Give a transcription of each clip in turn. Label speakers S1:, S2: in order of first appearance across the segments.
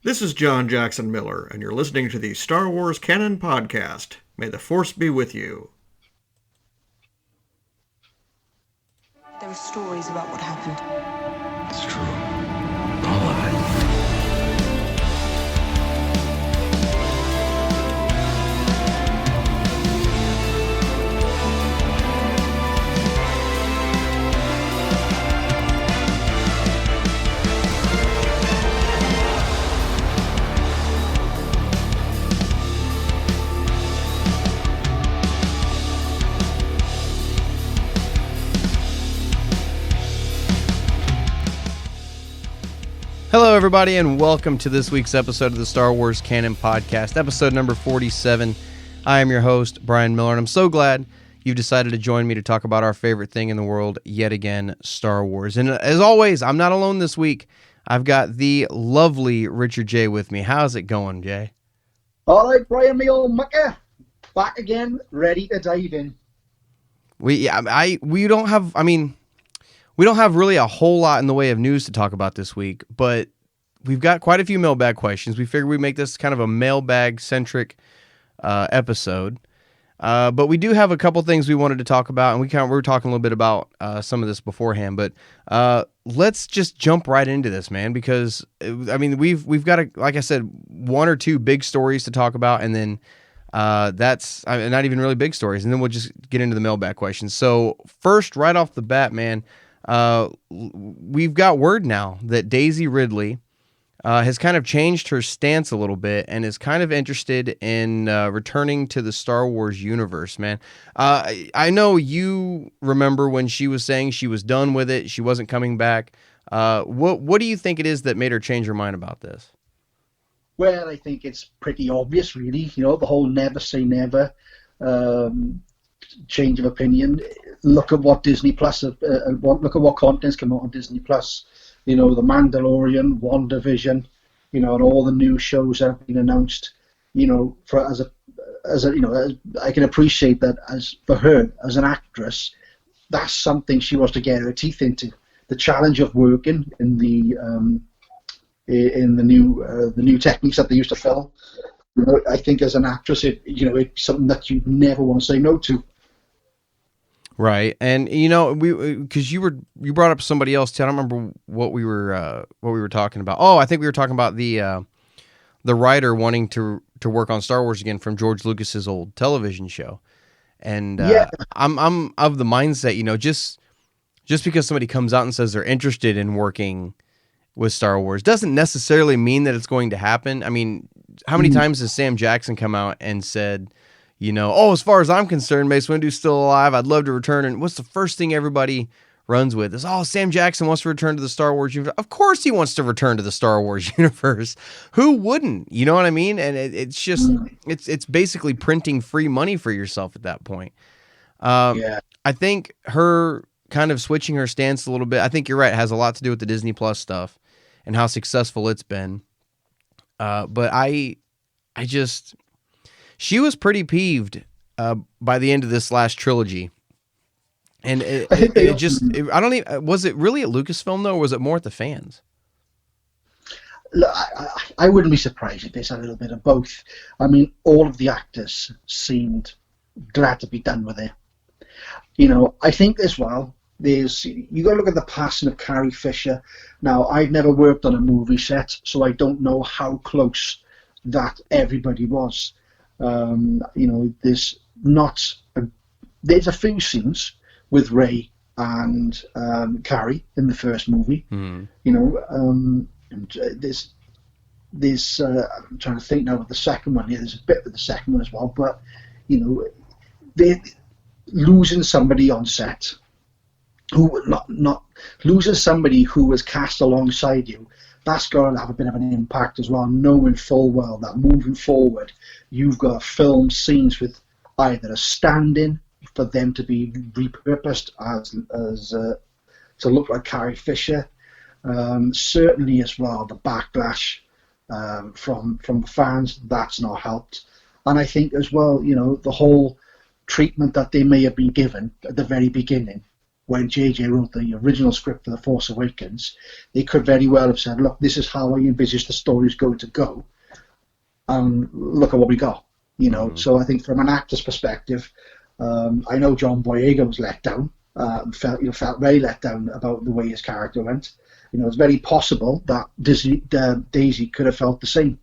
S1: This is John Jackson Miller, and you're listening to the Star Wars Canon Podcast. May the Force be with you.
S2: There are stories about what happened.
S3: It's true. All of it.
S4: Hello, everybody, and welcome to this week's episode of the Star Wars Canon Podcast, episode number 47. I am your host, Brian Miller, and I'm so glad you've decided to join me to talk about our favorite thing in the world, yet again, Star Wars. And as always, I'm not alone this week. I've got the lovely Richard J. with me. How's it going, Jay?
S5: All right, Brian, me old mucker, back again, ready to dive in.
S4: We don't have really a whole lot in the way of news to talk about this week, but we've got quite a few mailbag questions. We figured we'd make this kind of a mailbag-centric episode. But we do have a couple things we wanted to talk about, and we were talking a little bit about some of this beforehand. But let's just jump right into this, man, because we've got like I said, one or two big stories to talk about, and then that's not even really big stories, and then we'll just get into the mailbag questions. So first, right off the bat, man. We've got word now that Daisy Ridley has kind of changed her stance a little bit and is kind of interested in returning to the Star Wars universe, man. I know you remember when she was saying she was done with it, she wasn't coming back. What do you think it is that made her change her mind about this?
S5: Well, I think it's pretty obvious, really. You know, the whole never say never change of opinion. Look at what Disney Plus, look at what content's come out on Disney Plus. You know, The Mandalorian, WandaVision, you know, and all the new shows that have been announced. You know, I can appreciate that for her as an actress, that's something she wants to get her teeth into. The challenge of working in the new techniques that they used to film. You know, I think as an actress, it's something that you never want to say no to.
S4: Right, and because you brought up somebody else too. I don't remember what we were talking about. Oh, I think we were talking about the writer wanting to work on Star Wars again from George Lucas's old television show, and I'm of the mindset, just because somebody comes out and says they're interested in working with Star Wars doesn't necessarily mean that it's going to happen. I mean, how many times has Sam Jackson come out and said, as far as I'm concerned, Mace Windu's still alive, I'd love to return. And what's the first thing everybody runs with is, Sam Jackson wants to return to the Star Wars universe. Of course he wants to return to the Star Wars universe. Who wouldn't? You know what I mean? And it's just, it's basically printing free money for yourself at that point. I think her kind of switching her stance a little bit, I think you're right, has a lot to do with the Disney Plus stuff and how successful it's been. But she was pretty peeved by the end of this last trilogy, and was it really at Lucasfilm though, or was it more at the fans?
S5: Look, I wouldn't be surprised if there's a little bit of both. I mean, all of the actors seemed glad to be done with it. I think as well, you got to look at the passing of Carrie Fisher. Now, I've never worked on a movie set, so I don't know how close that everybody was. There's a few scenes with Rey and Carrie in the first movie. And there's I'm trying to think now of the second one. Yeah, there's a bit with the second one as well. But they're losing somebody on set who not losing somebody who was cast alongside you. That's got to have a bit of an impact as well, knowing full well that moving forward, you've got to film scenes with either a stand-in for them to be repurposed as to look like Carrie Fisher. Certainly as well, the backlash from fans, that's not helped. And I think as well, the whole treatment that they may have been given at the very beginning when JJ wrote the original script for The Force Awakens, they could very well have said, look, this is how I envisage the story's going to go, and look at what we got, you know. So I think from an actor's perspective, I know John Boyega was let down, felt very let down about the way his character went. You know, it's very possible that Daisy could have felt the same.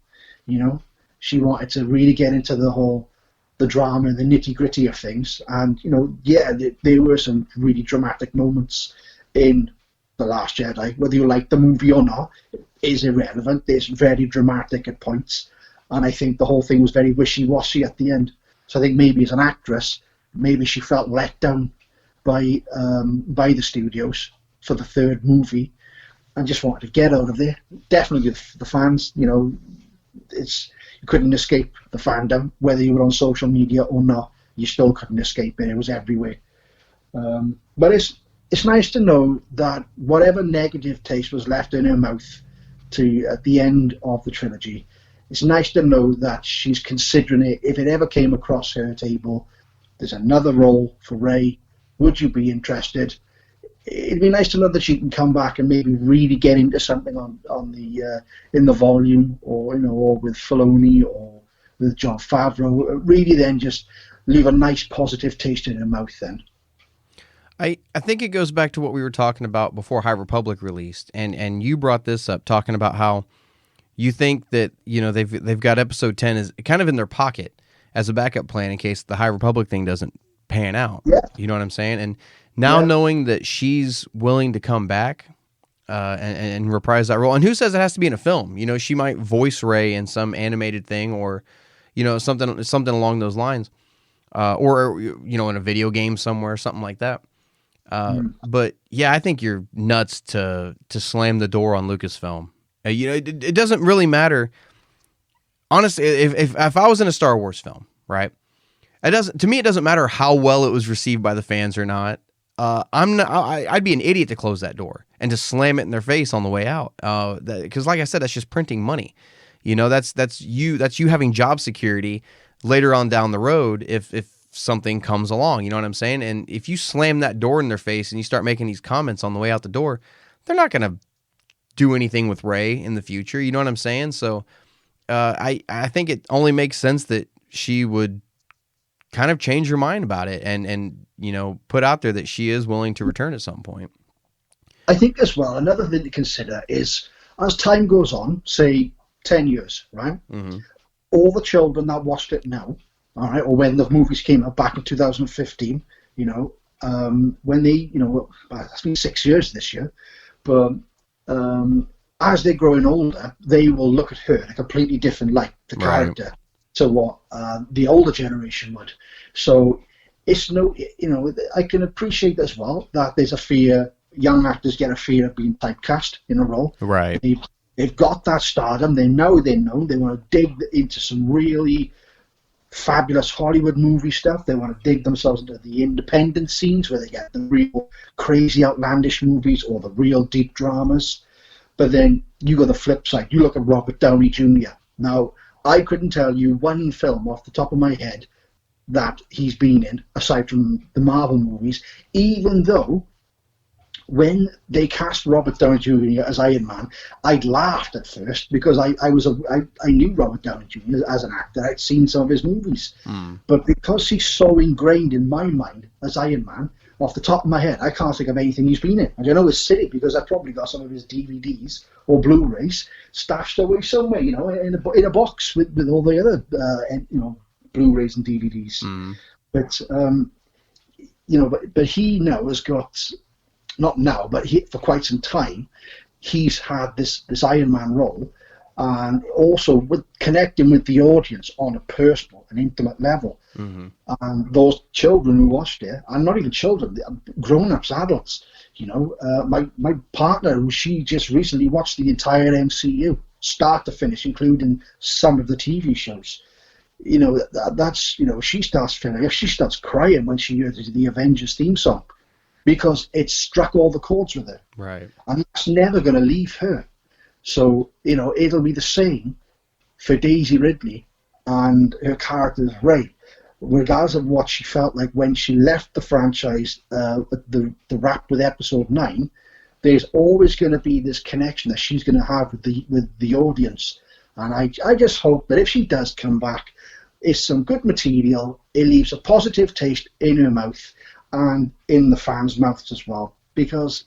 S5: You know, she wanted to really get into the drama and the nitty-gritty of things. And, you know, yeah, there were some really dramatic moments in The Last Jedi. Whether you like the movie or not is irrelevant. It's very dramatic at points. And I think the whole thing was very wishy-washy at the end. So I think maybe as an actress, maybe she felt let down by the studios for the third movie and just wanted to get out of there. Definitely the fans, you know, you couldn't escape the fandom, whether you were on social media or not. You still couldn't escape it. It was everywhere. But it's nice to know that whatever negative taste was left in her mouth at the end of the trilogy, it's nice to know that she's considering it. If it ever came across her table, there's another role for Rey. Would you be interested? It'd be nice to know that she can come back and maybe really get into something on the in the volume, or you know, or with Filoni or with Jon Favreau. Really, then just leave a nice positive taste in her mouth. Then
S4: I think it goes back to what we were talking about before High Republic released, and you brought this up, talking about how you think that, you know, they've got Episode 10 is kind of in their pocket as a backup plan in case the High Republic thing doesn't pan out.
S5: Yeah.
S4: You know what I'm saying? And now knowing that she's willing to come back and reprise that role, and who says it has to be in a film? You know, she might voice Rey in some animated thing, or, you know, something along those lines, or, you know, in a video game somewhere, something like that. But yeah, I think you're nuts to slam the door on Lucasfilm. You know, it doesn't really matter. Honestly, if I was in a Star Wars film, right? To me, it doesn't matter how well it was received by the fans or not. I'd be an idiot to close that door and to slam it in their face on the way out. Because, like I said, that's just printing money. You know, that's you having job security later on down the road if something comes along. You know what I'm saying? And if you slam that door in their face and you start making these comments on the way out the door, they're not going to do anything with Rey in the future. You know what I'm saying? So I think it only makes sense that she would kind of change her mind about it and you know, put out there that she is willing to return at some point.
S5: I think as well, another thing to consider is, as time goes on, say 10 years, right? Mm-hmm. All the children that watched it now, all right, or when the movies came out back in 2015, you know, when they, you know, it's been 6 years this year, but as they're growing older, they will look at her in a completely different light, the character, to what the older generation would. So it's no, you know, I can appreciate as well that there's a fear, young actors get a fear of being typecast in a role.
S4: Right.
S5: They've got that stardom. They know they're known. They want to dig into some really fabulous Hollywood movie stuff. They want to dig themselves into the independent scenes where they get the real crazy, outlandish movies or the real deep dramas. But then you go the flip side. You look at Robert Downey Jr. Now, I couldn't tell you one film off the top of my head that he's been in, aside from the Marvel movies, even though when they cast Robert Downey Jr. as Iron Man, I laughed at first because I knew Robert Downey Jr. as an actor. I'd seen some of his movies. But because he's so ingrained in my mind as Iron Man, off the top of my head, I can't think of anything he's been in. I know it's silly because I've probably got some of his DVDs or Blu-rays stashed away somewhere, you know, in a box with all the other, you know, Blu-rays and DVDs. But, you know, but he now has got, not now, but for quite some time, he's had this Iron Man role, and also with connecting with the audience on a personal and intimate level. And those children who watched it, and not even children, grown-ups, adults, you know, my partner, who she just recently watched the entire MCU, start to finish, including some of the TV shows. You know, that's, you know, she starts crying when she hears the Avengers theme song, because it struck all the chords with her.
S4: Right.
S5: And that's never going to leave her. So, you know, it'll be the same for Daisy Ridley and her character Rey. regardless of what she felt like when she left the franchise, the wrap with Episode 9, there's always going to be this connection that she's going to have with the audience. And I just hope that if she does come back, it's some good material. It leaves a positive taste in her mouth and in the fans' mouths as well. Because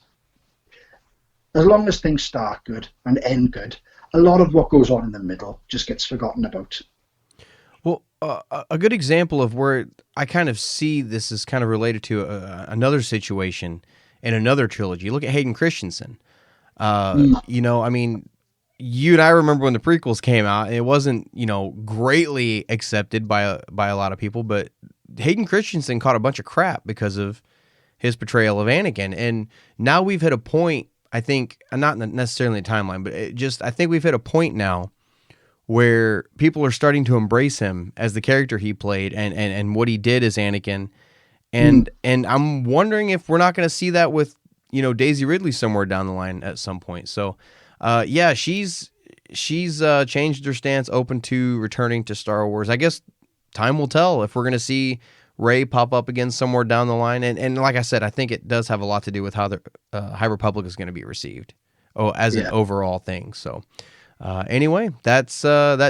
S5: as long as things start good and end good, a lot of what goes on in the middle just gets forgotten about.
S4: Well, a good example of where I kind of see this is kind of related to another situation in another trilogy. Look at Hayden Christensen. You know, I mean, you and I remember when the prequels came out, it wasn't, you know, greatly accepted by a lot of people, but Hayden Christensen caught a bunch of crap because of his portrayal of Anakin. And now we've hit a point, I think, not necessarily a timeline, but I think we've hit a point now where people are starting to embrace him as the character he played and what he did as Anakin. And I'm wondering if we're not going to see that with, you know, Daisy Ridley somewhere down the line at some point. So, yeah, she's changed her stance, open to returning to Star Wars. I guess time will tell if we're going to see Rey pop up again somewhere down the line. And like I said, I think it does have a lot to do with how the High Republic is going to be received as an overall thing. So anyway, that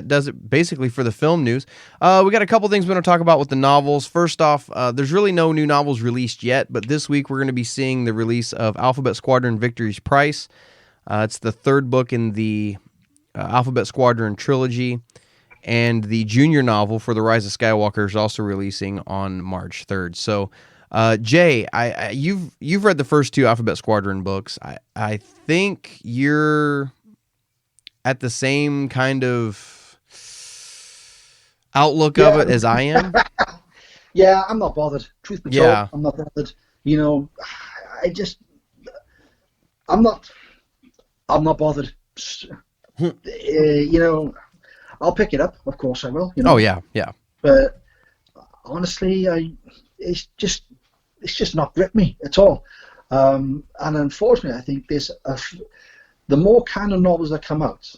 S4: does it basically for the film news. We got a couple things we're going to talk about with the novels. First off, there's really no new novels released yet, but this week we're going to be seeing the release of Alphabet Squadron Victory's Price. It's the third book in the Alphabet Squadron trilogy, and the junior novel for The Rise of Skywalker is also releasing on March 3rd. So, Jay, you've read the first two Alphabet Squadron books. I think you're at the same kind of outlook of it as I am.
S5: Yeah, I'm not bothered. Truth be told, I'm not bothered. You know, I'm not bothered. You know, I'll pick it up. Of course I will. You know?
S4: Oh, yeah.
S5: But honestly, it's just not gripped me at all. And unfortunately, I think the more canon novels that come out,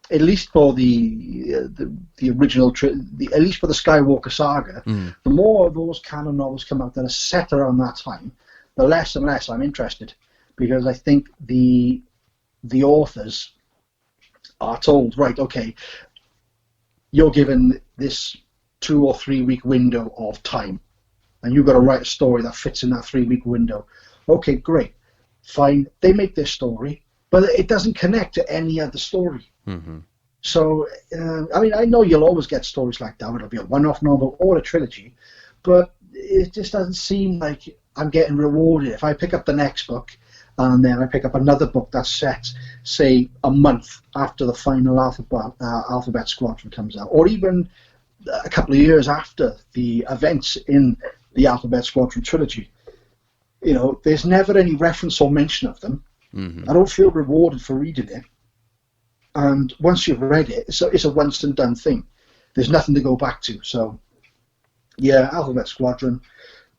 S5: at least for the original, at least for the Skywalker saga, the more of those canon novels come out that are set around that time, the less and less I'm interested, because I think the authors are told, right, okay, you're given this 2 or 3 week window of time, and you've got to write a story that fits in that 3 week window. Okay, great, fine. They make their story, but it doesn't connect to any other story.
S4: Mm-hmm.
S5: So, I mean, I know you'll always get stories like that. It'll be a one-off novel or a trilogy, but it just doesn't seem like I'm getting rewarded. If I pick up the next book, and then I pick up another book that's set, say, a month after the final Alphabet Squadron comes out, or even a couple of years after the events in the Alphabet Squadron trilogy. You know, there's never any reference or mention of them.
S4: Mm-hmm.
S5: I don't feel rewarded for reading it. And once you've read it, it's a once and done thing. There's nothing to go back to. So, yeah, Alphabet Squadron,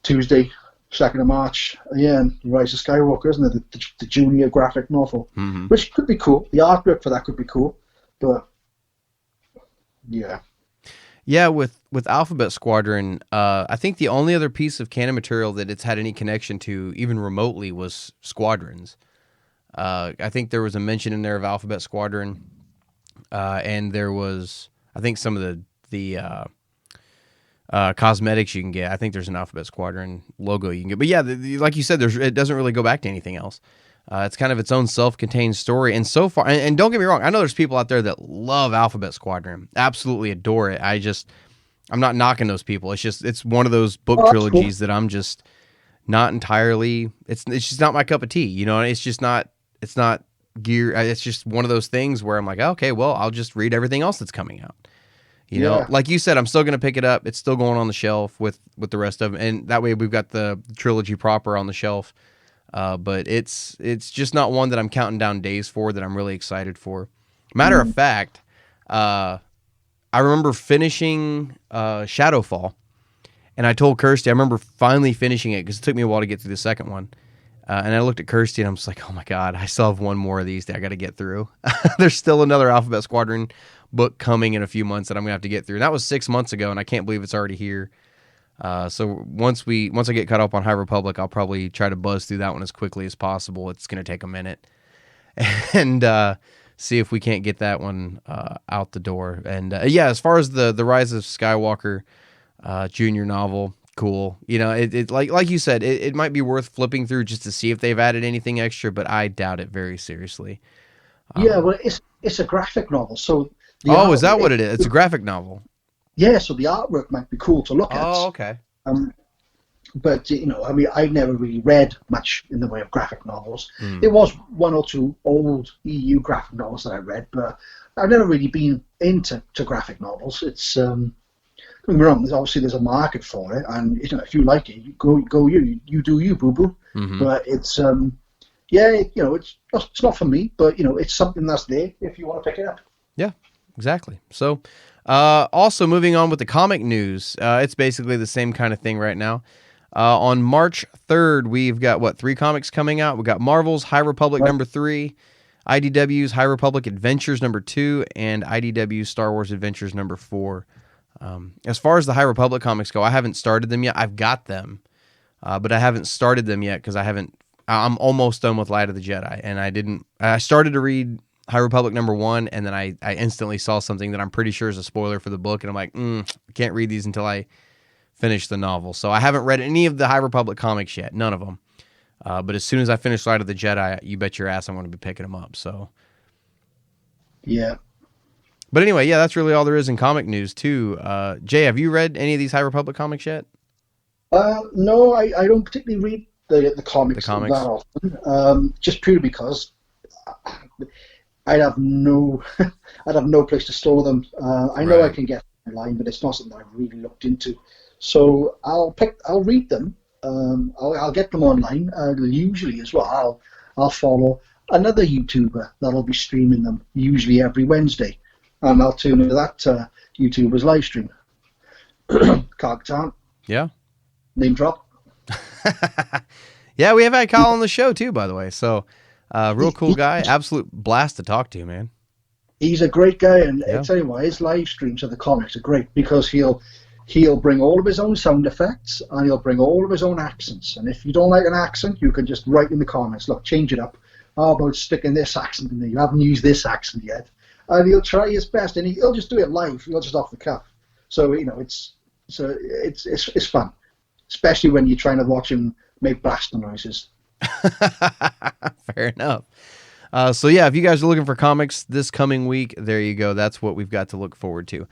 S5: Tuesday, 2nd of March, and Rise of Skywalker, isn't it? The junior graphic novel, which could be cool. The artwork for that could be cool, but yeah.
S4: Yeah, with Alphabet Squadron, I think the only other piece of canon material that it's had any connection to, even remotely, was Squadrons. I think there was a mention in there of Alphabet Squadron, and there was, I think, some of the cosmetics you can get. I think there's an Alphabet Squadron logo you can get. But yeah, like you said, it doesn't really go back to anything else. It's kind of its own self-contained story. And so far, and don't get me wrong, I know there's people out there that love Alphabet Squadron, absolutely adore it. I'm not knocking those people. It's one of those book trilogies that I'm just not entirely. It's just not my cup of tea. You know, it's not gear. It's just one of those things where I'm like, okay, well, I'll just read everything else that's coming out. You know, like you said, I'm still going to pick it up. It's still going on the shelf with the rest of them. And that way we've got the trilogy proper on the shelf. But it's just not one that I'm counting down days for, that I'm really excited for. Matter of fact, I remember finishing Shadowfall. And I told Kirsty, I remember finally finishing it because it took me a while to get through the second one. And I looked at Kirsty and I'm just like, oh my God, I still have one more of these that I got to get through. There's still another Alphabet Squadron book coming in a few months that I'm going to have to get through. And that was 6 months ago, and I can't believe it's already here. So once I get caught up on High Republic, I'll probably try to buzz through that one as quickly as possible. It's going to take a minute, and see if we can't get that one out the door. And as far as the Rise of Skywalker Junior novel, cool. It like you said, it might be worth flipping through just to see if they've added anything extra, but I doubt it very seriously.
S5: Well, it's a graphic novel, so.
S4: Is that what it is? It's a graphic novel.
S5: Yeah, so the artwork might be cool to look at.
S4: Oh, okay.
S5: But I've never really read much in the way of graphic novels. There was one or two old EU graphic novels that I read, but I've never really been into graphic novels. It's don't get me wrong. Obviously, there's a market for it, and if you like it, you do you, boo boo.
S4: Mm-hmm.
S5: But it's it's not for me, but it's something that's there if you want to pick it up.
S4: Yeah, exactly. So. Also moving on with the comic news, it's basically the same kind of thing right now. On March 3rd, we've got 3 comics coming out. We've got Marvel's High Republic number 3, IDW's High Republic Adventures number 2, and IDW's Star Wars Adventures number 4. As far as the High Republic comics go, I haven't started them yet. I've got them, but I haven't started them yet because I'm almost done with Light of the Jedi, and I started to read High Republic number 1, and then I instantly saw something that I'm pretty sure is a spoiler for the book, and I'm like, I can't read these until I finish the novel. So I haven't read any of the High Republic comics yet, none of them. But as soon as I finish Light of the Jedi, you bet your ass I'm going to be picking them up. So
S5: yeah.
S4: But anyway, that's really all there is in comic news too. Jay, have you read any of these High Republic comics yet?
S5: No, I don't particularly read the comics that often. Just purely because I'd have no place to store them. I know I can get them online, but it's not something I've really looked into. So I'll read them. I'll get them online. Usually as well, I'll follow another YouTuber that'll be streaming them usually every Wednesday, and I'll tune into that YouTuber's live stream. Carl,
S4: yeah,
S5: name drop.
S4: Yeah, we have had Kyle on the show too, by the way. So. Real cool guy, absolute blast to talk to, man.
S5: He's a great guy, and I tell you what, his live streams of the comics are great because he'll bring all of his own sound effects and he'll bring all of his own accents. And if you don't like an accent, you can just write in the comments, look, change it up. How about sticking this accent in there? You haven't used this accent yet, and he'll try his best, and he'll just do it live. He'll just off the cuff. So it's fun, especially when you're trying to watch him make blaster noises.
S4: Fair enough. If you guys are looking for comics this coming week, there you go. That's what we've got to look forward to.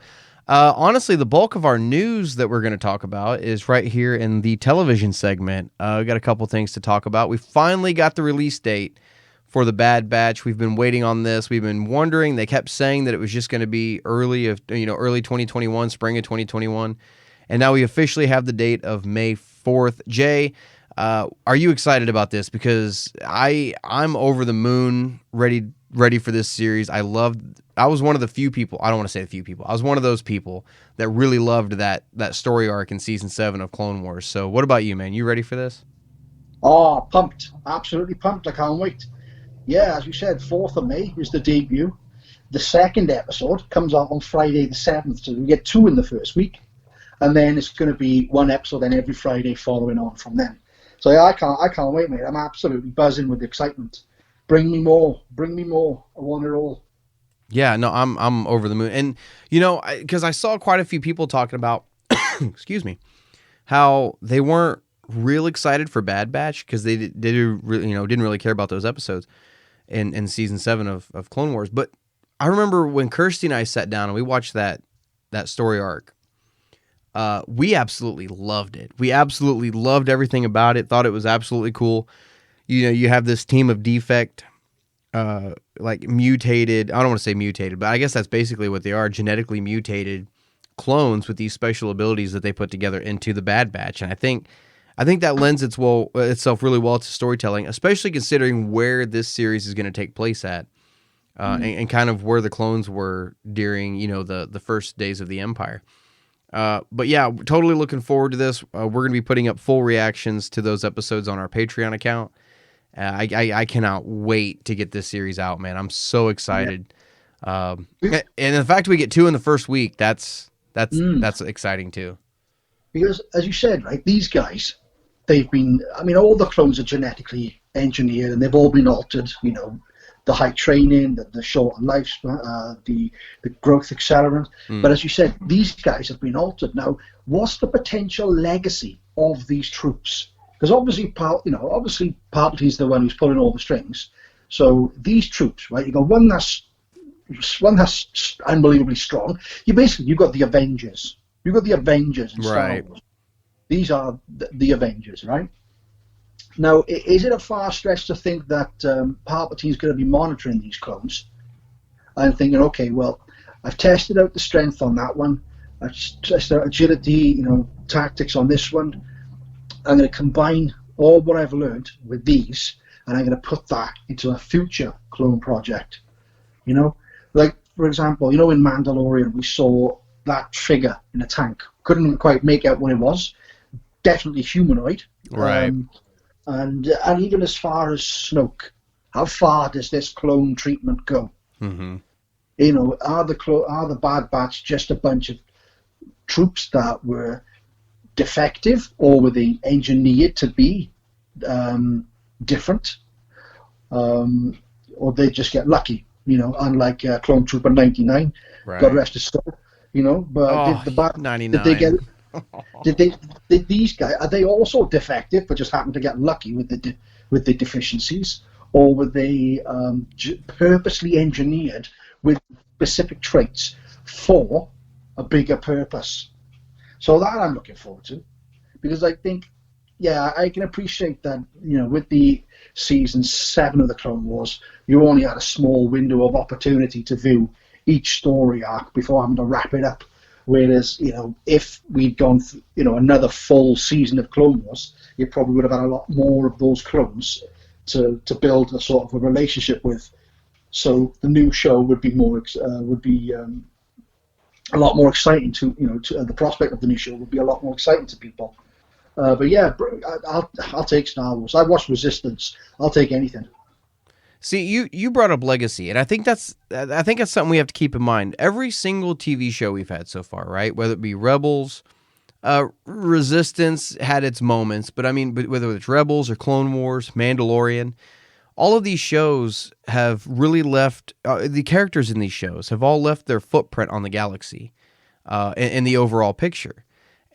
S4: Honestly, the bulk of our news that we're going to talk about is right here in the television segment. We got a couple things to talk about. We finally got the release date for the Bad Batch. We've been waiting on this. We've been wondering. They kept saying that it was just going to be early 2021, spring of 2021, and now we officially have the date of May 4th. Jay, are you excited about this? Because I'm over the moon, ready for this series. I was one of the few people. I don't want to say the few people. I was one of those people that really loved that story arc in season 7 of Clone Wars. So, what about you, man? You ready for this?
S5: Oh, pumped! Absolutely pumped! I can't wait. Yeah, as you said, 4th of May is the debut. The second episode comes out on Friday the 7th, so we get 2 in the first week, and then it's going to be 1 episode then every Friday following on from then. So yeah, I can't wait, mate. I'm absolutely buzzing with excitement. Bring me more. I want it all.
S4: Yeah, no, I'm over the moon. And because I saw quite a few people talking about, excuse me, how they weren't real excited for Bad Batch because they didn't really care about those episodes in season 7 of Clone Wars. But I remember when Kirsty and I sat down and we watched that story arc. We absolutely loved it. We absolutely loved everything about it. Thought it was absolutely cool. You have this team of defect, mutated. I don't want to say mutated, but I guess that's basically what they are: genetically mutated clones with these special abilities that they put together into the Bad Batch. And I think that lends itself really well to storytelling, especially considering where this series is going to take place at, and kind of where the clones were during the first days of the Empire. But yeah, totally looking forward to this. We're going to be putting up full reactions to those episodes on our Patreon account. I cannot wait to get this series out, man. I'm so excited. And the fact we get 2 in the first week, that's exciting too.
S5: Because, as you said, right, these guys, they've been, I mean, all the clones are genetically engineered and they've all been altered, you know, the high training, the shorter lifespan, the growth accelerant. But as you said, these guys have been altered. Now, what's the potential legacy of these troops? Because obviously, Palpatine's the one who's pulling all the strings. So these troops, right, you got one that's unbelievably strong. You've got the Avengers. You've got the Avengers in Star Wars. These are the Avengers, right? Now, is it a far stretch to think that Palpatine's going to be monitoring these clones and thinking, okay, well, I've tested out the strength on that one, I've tested out agility, you know, tactics on this one. I'm going to combine all what I've learned with these, and I'm going to put that into a future clone project. You know, like for example, you know, in Mandalorian we saw that figure in a tank. Couldn't quite make out what it was. Definitely humanoid.
S4: Right.
S5: And even as far as Snoke, how far does this clone treatment go?
S4: Mm-hmm.
S5: You know, are the Bad Batch just a bunch of troops that were defective, or were they engineered to be different, or they just get lucky? You know, unlike Clone Trooper 99,
S4: right.
S5: God rest his soul. You know, but did
S4: 99.
S5: Did they get? Did these guys, are they also defective but just happen to get lucky with the deficiencies, or were they purposely engineered with specific traits for a bigger purpose? So that I'm looking forward to, because I think, yeah, I can appreciate that, you know, with the season 7 of the Clone Wars, you only had a small window of opportunity to view each story arc before having to wrap it up. Whereas, you know, if we'd gone through, you know, another full season of Clone Wars, you probably would have had a lot more of those clones to build a sort of a relationship with. So the new show would be a lot more exciting to, you know, the prospect of the new show would be a lot more exciting to people. But yeah, I'll take Star Wars. I watched Resistance. I'll take anything.
S4: See, you brought up legacy, and I think that's something we have to keep in mind. Every single TV show we've had so far, right? Whether it be Rebels, Resistance had its moments, but I mean, whether it's Rebels or Clone Wars, Mandalorian, all of these shows have really left, the characters in these shows have all left their footprint on the galaxy, in the overall picture.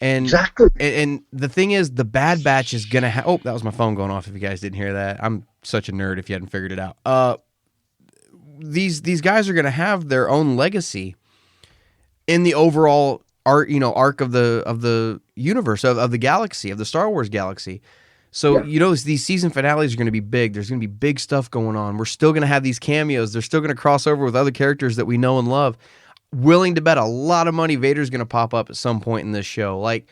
S4: And,
S5: exactly.
S4: And the thing is, the Bad Batch is going to have... Oh, that was my phone going off if you guys didn't hear that. I'm such a nerd if you hadn't figured it out. These guys are going to have their own legacy in the overall arc of the universe, of the galaxy, of the Star Wars galaxy. So, yeah. You know, these season finales are going to be big. There's going to be big stuff going on. We're still going to have these cameos. They're still going to cross over with other characters that we know and love. Willing to bet a lot of money Vader's going to pop up at some point in this show. Like,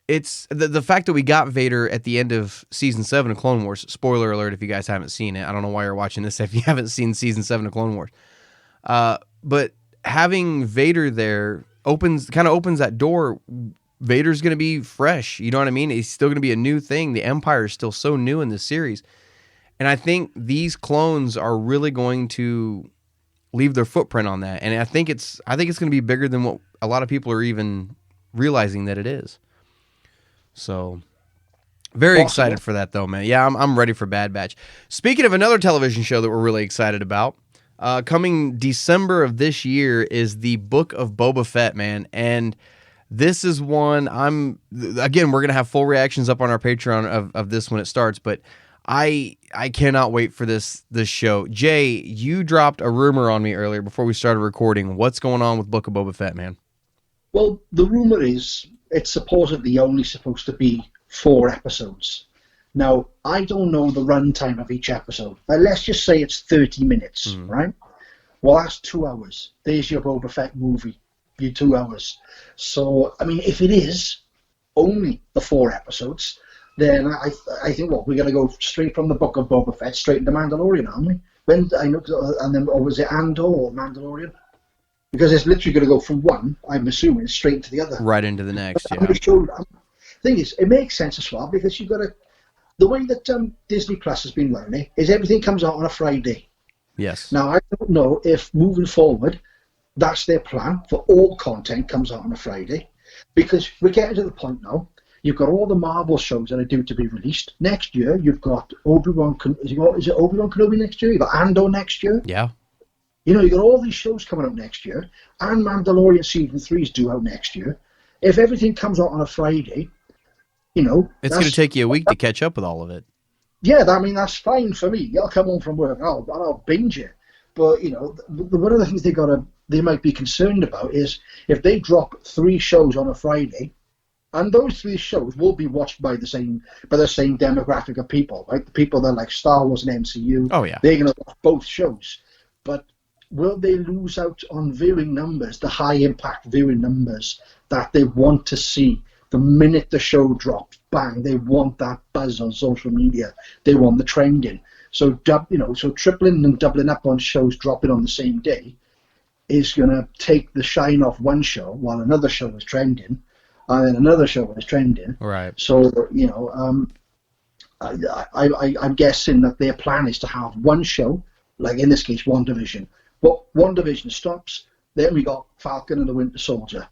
S4: it's the fact that we got Vader at the end of season 7 of Clone Wars. Spoiler alert if you guys haven't seen it. I don't know why you're watching this if you haven't seen season 7 of Clone Wars. But having Vader there opens that door. Vader's going to be fresh. You know what I mean? He's still going to be a new thing. The Empire is still so new in this series. And I think these clones are really going to leave their footprint on that, and I think it's going to be bigger than what a lot of people are even realizing that it is. So, very excited for that, though, man. Yeah, I'm ready for Bad Batch. Speaking of another television show that we're really excited about, coming December of this year is the Book of Boba Fett, man, and this is one we're gonna have full reactions up on our Patreon of this when it starts, but I cannot wait for this show. Jay, you dropped a rumor on me earlier before we started recording. What's going on with Book of Boba Fett, man?
S5: Well, the rumor is it's supposedly only supposed to be 4 episodes. Now, I don't know the runtime of each episode. Let's just say it's 30 minutes, right? Well, that's 2 hours. There's your Boba Fett movie, your 2 hours. So, I mean, if it is only the 4 episodes, then I think we're going to go straight from the Book of Boba Fett straight into Mandalorian, aren't we? Or was it Andor or Mandalorian? Because it's literally going to go from one, I'm assuming, straight into the other.
S4: Right into the next, yeah.
S5: The thing is, it makes sense as well, because you've got to... The way that Disney Plus has been running it is everything comes out on a Friday.
S4: Yes.
S5: Now, I don't know if moving forward, that's their plan, for all content comes out on a Friday. Because we're getting to the point now. You've got all the Marvel shows that are due to be released next year. You've got Obi-Wan. Is it Obi-Wan Kenobi next year? You've got Andor next year.
S4: Yeah.
S5: You know, you've got all these shows coming out next year, and Mandalorian season 3 is due out next year. If everything comes out on a Friday, you know,
S4: it's going to take you a week to catch up with all of it.
S5: Yeah, I mean, that's fine for me. I'll come home from work, I'll binge it. But, you know, one of the things they might be concerned about is if they drop 3 shows on a Friday, and those 3 shows will be watched by the same demographic of people, right? The people that like Star Wars and MCU.
S4: Oh, yeah.
S5: They're going to watch both shows. But will they lose out on viewing numbers, the high impact viewing numbers that they want to see? The minute the show drops, bang, they want that buzz on social media. They want the trending. So, tripling and doubling up on shows dropping on the same day is going to take the shine off one show while another show is trending, and then another show is trending.
S4: Right.
S5: So, you know, I'm guessing that their plan is to have one show, like in this case, WandaVision. But WandaVision stops, then we got Falcon and the Winter Soldier.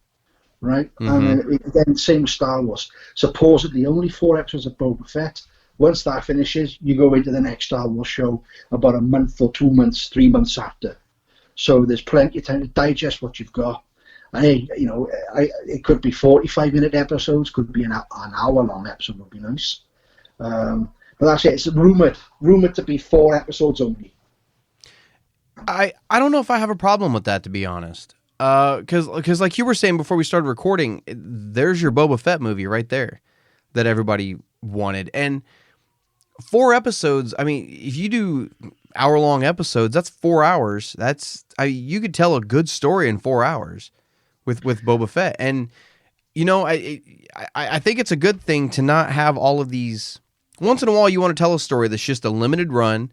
S5: Right?
S4: Mm-hmm.
S5: And again, same with Star Wars. Supposedly only 4 episodes of Boba Fett. Once that finishes, you go into the next Star Wars show about a month or 2 months, 3 months after. So there's plenty of time to digest what you've got. And hey, you know, it could be 45-minute episodes, could be an hour-long episode would be nice. But that's it. It's rumored to be 4 episodes only.
S4: I don't know if I have a problem with that, to be honest. Because like you were saying before we started recording, there's your Boba Fett movie right there that everybody wanted. And 4 episodes, I mean, if you do hour-long episodes, that's 4 hours. You could tell a good story in 4 hours with Boba Fett. And, you know, I think it's a good thing to not have all of these. Once in a while, you want to tell a story that's just a limited run.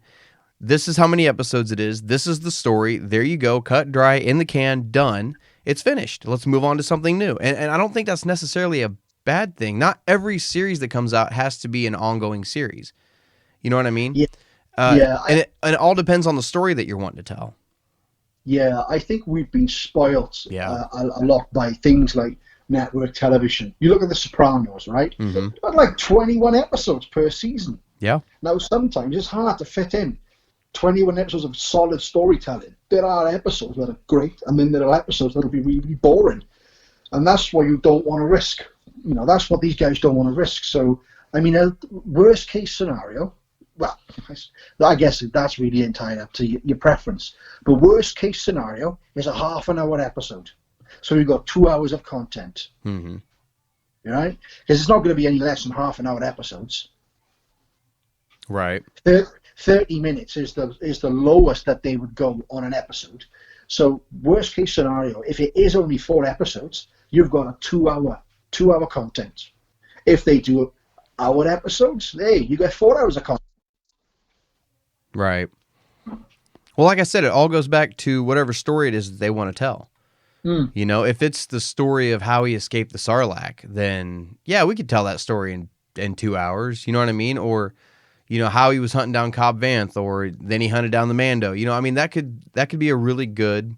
S4: This is how many episodes it is. This is the story. There you go. Cut, dry, in the can, done. It's finished. Let's move on to something new. And I don't think that's necessarily a bad thing. Not every series that comes out has to be an ongoing series. You know what I mean?
S5: Yeah.
S4: And it all depends on the story that you're wanting to tell.
S5: Yeah, I think we've been spoiled
S4: Yeah.
S5: a lot by things like network television. You look at The Sopranos, right?
S4: Mm-hmm.
S5: Got like 21 episodes per season.
S4: Yeah.
S5: Now, sometimes it's hard to fit in 21 episodes of solid storytelling. There are episodes that are great, and then there are episodes that will be really boring. And that's what you don't want to risk. You know, that's what these guys don't want to risk. So, I mean, a worst case scenario, well, I guess that's really entirely up to your preference. But worst case scenario is a half-an-hour episode. So you've got 2 hours of content.
S4: Mm-hmm.
S5: Right? Because it's not going to be any less than half-an-hour episodes.
S4: Right.
S5: 30 minutes is the lowest that they would go on an episode. So worst case scenario, if it is only 4 episodes, you've got a 2 hour content. If they do hour episodes, hey, you get 4 hours of content.
S4: Right. Well, like I said, it all goes back to whatever story it is that they want to tell.
S5: Mm.
S4: You know, if it's the story of how he escaped the Sarlacc, then yeah, we could tell that story in 2 hours. You know what I mean? Or, you know, how he was hunting down Cobb Vanth, or then he hunted down the Mando. You know, I mean, that could be a really good,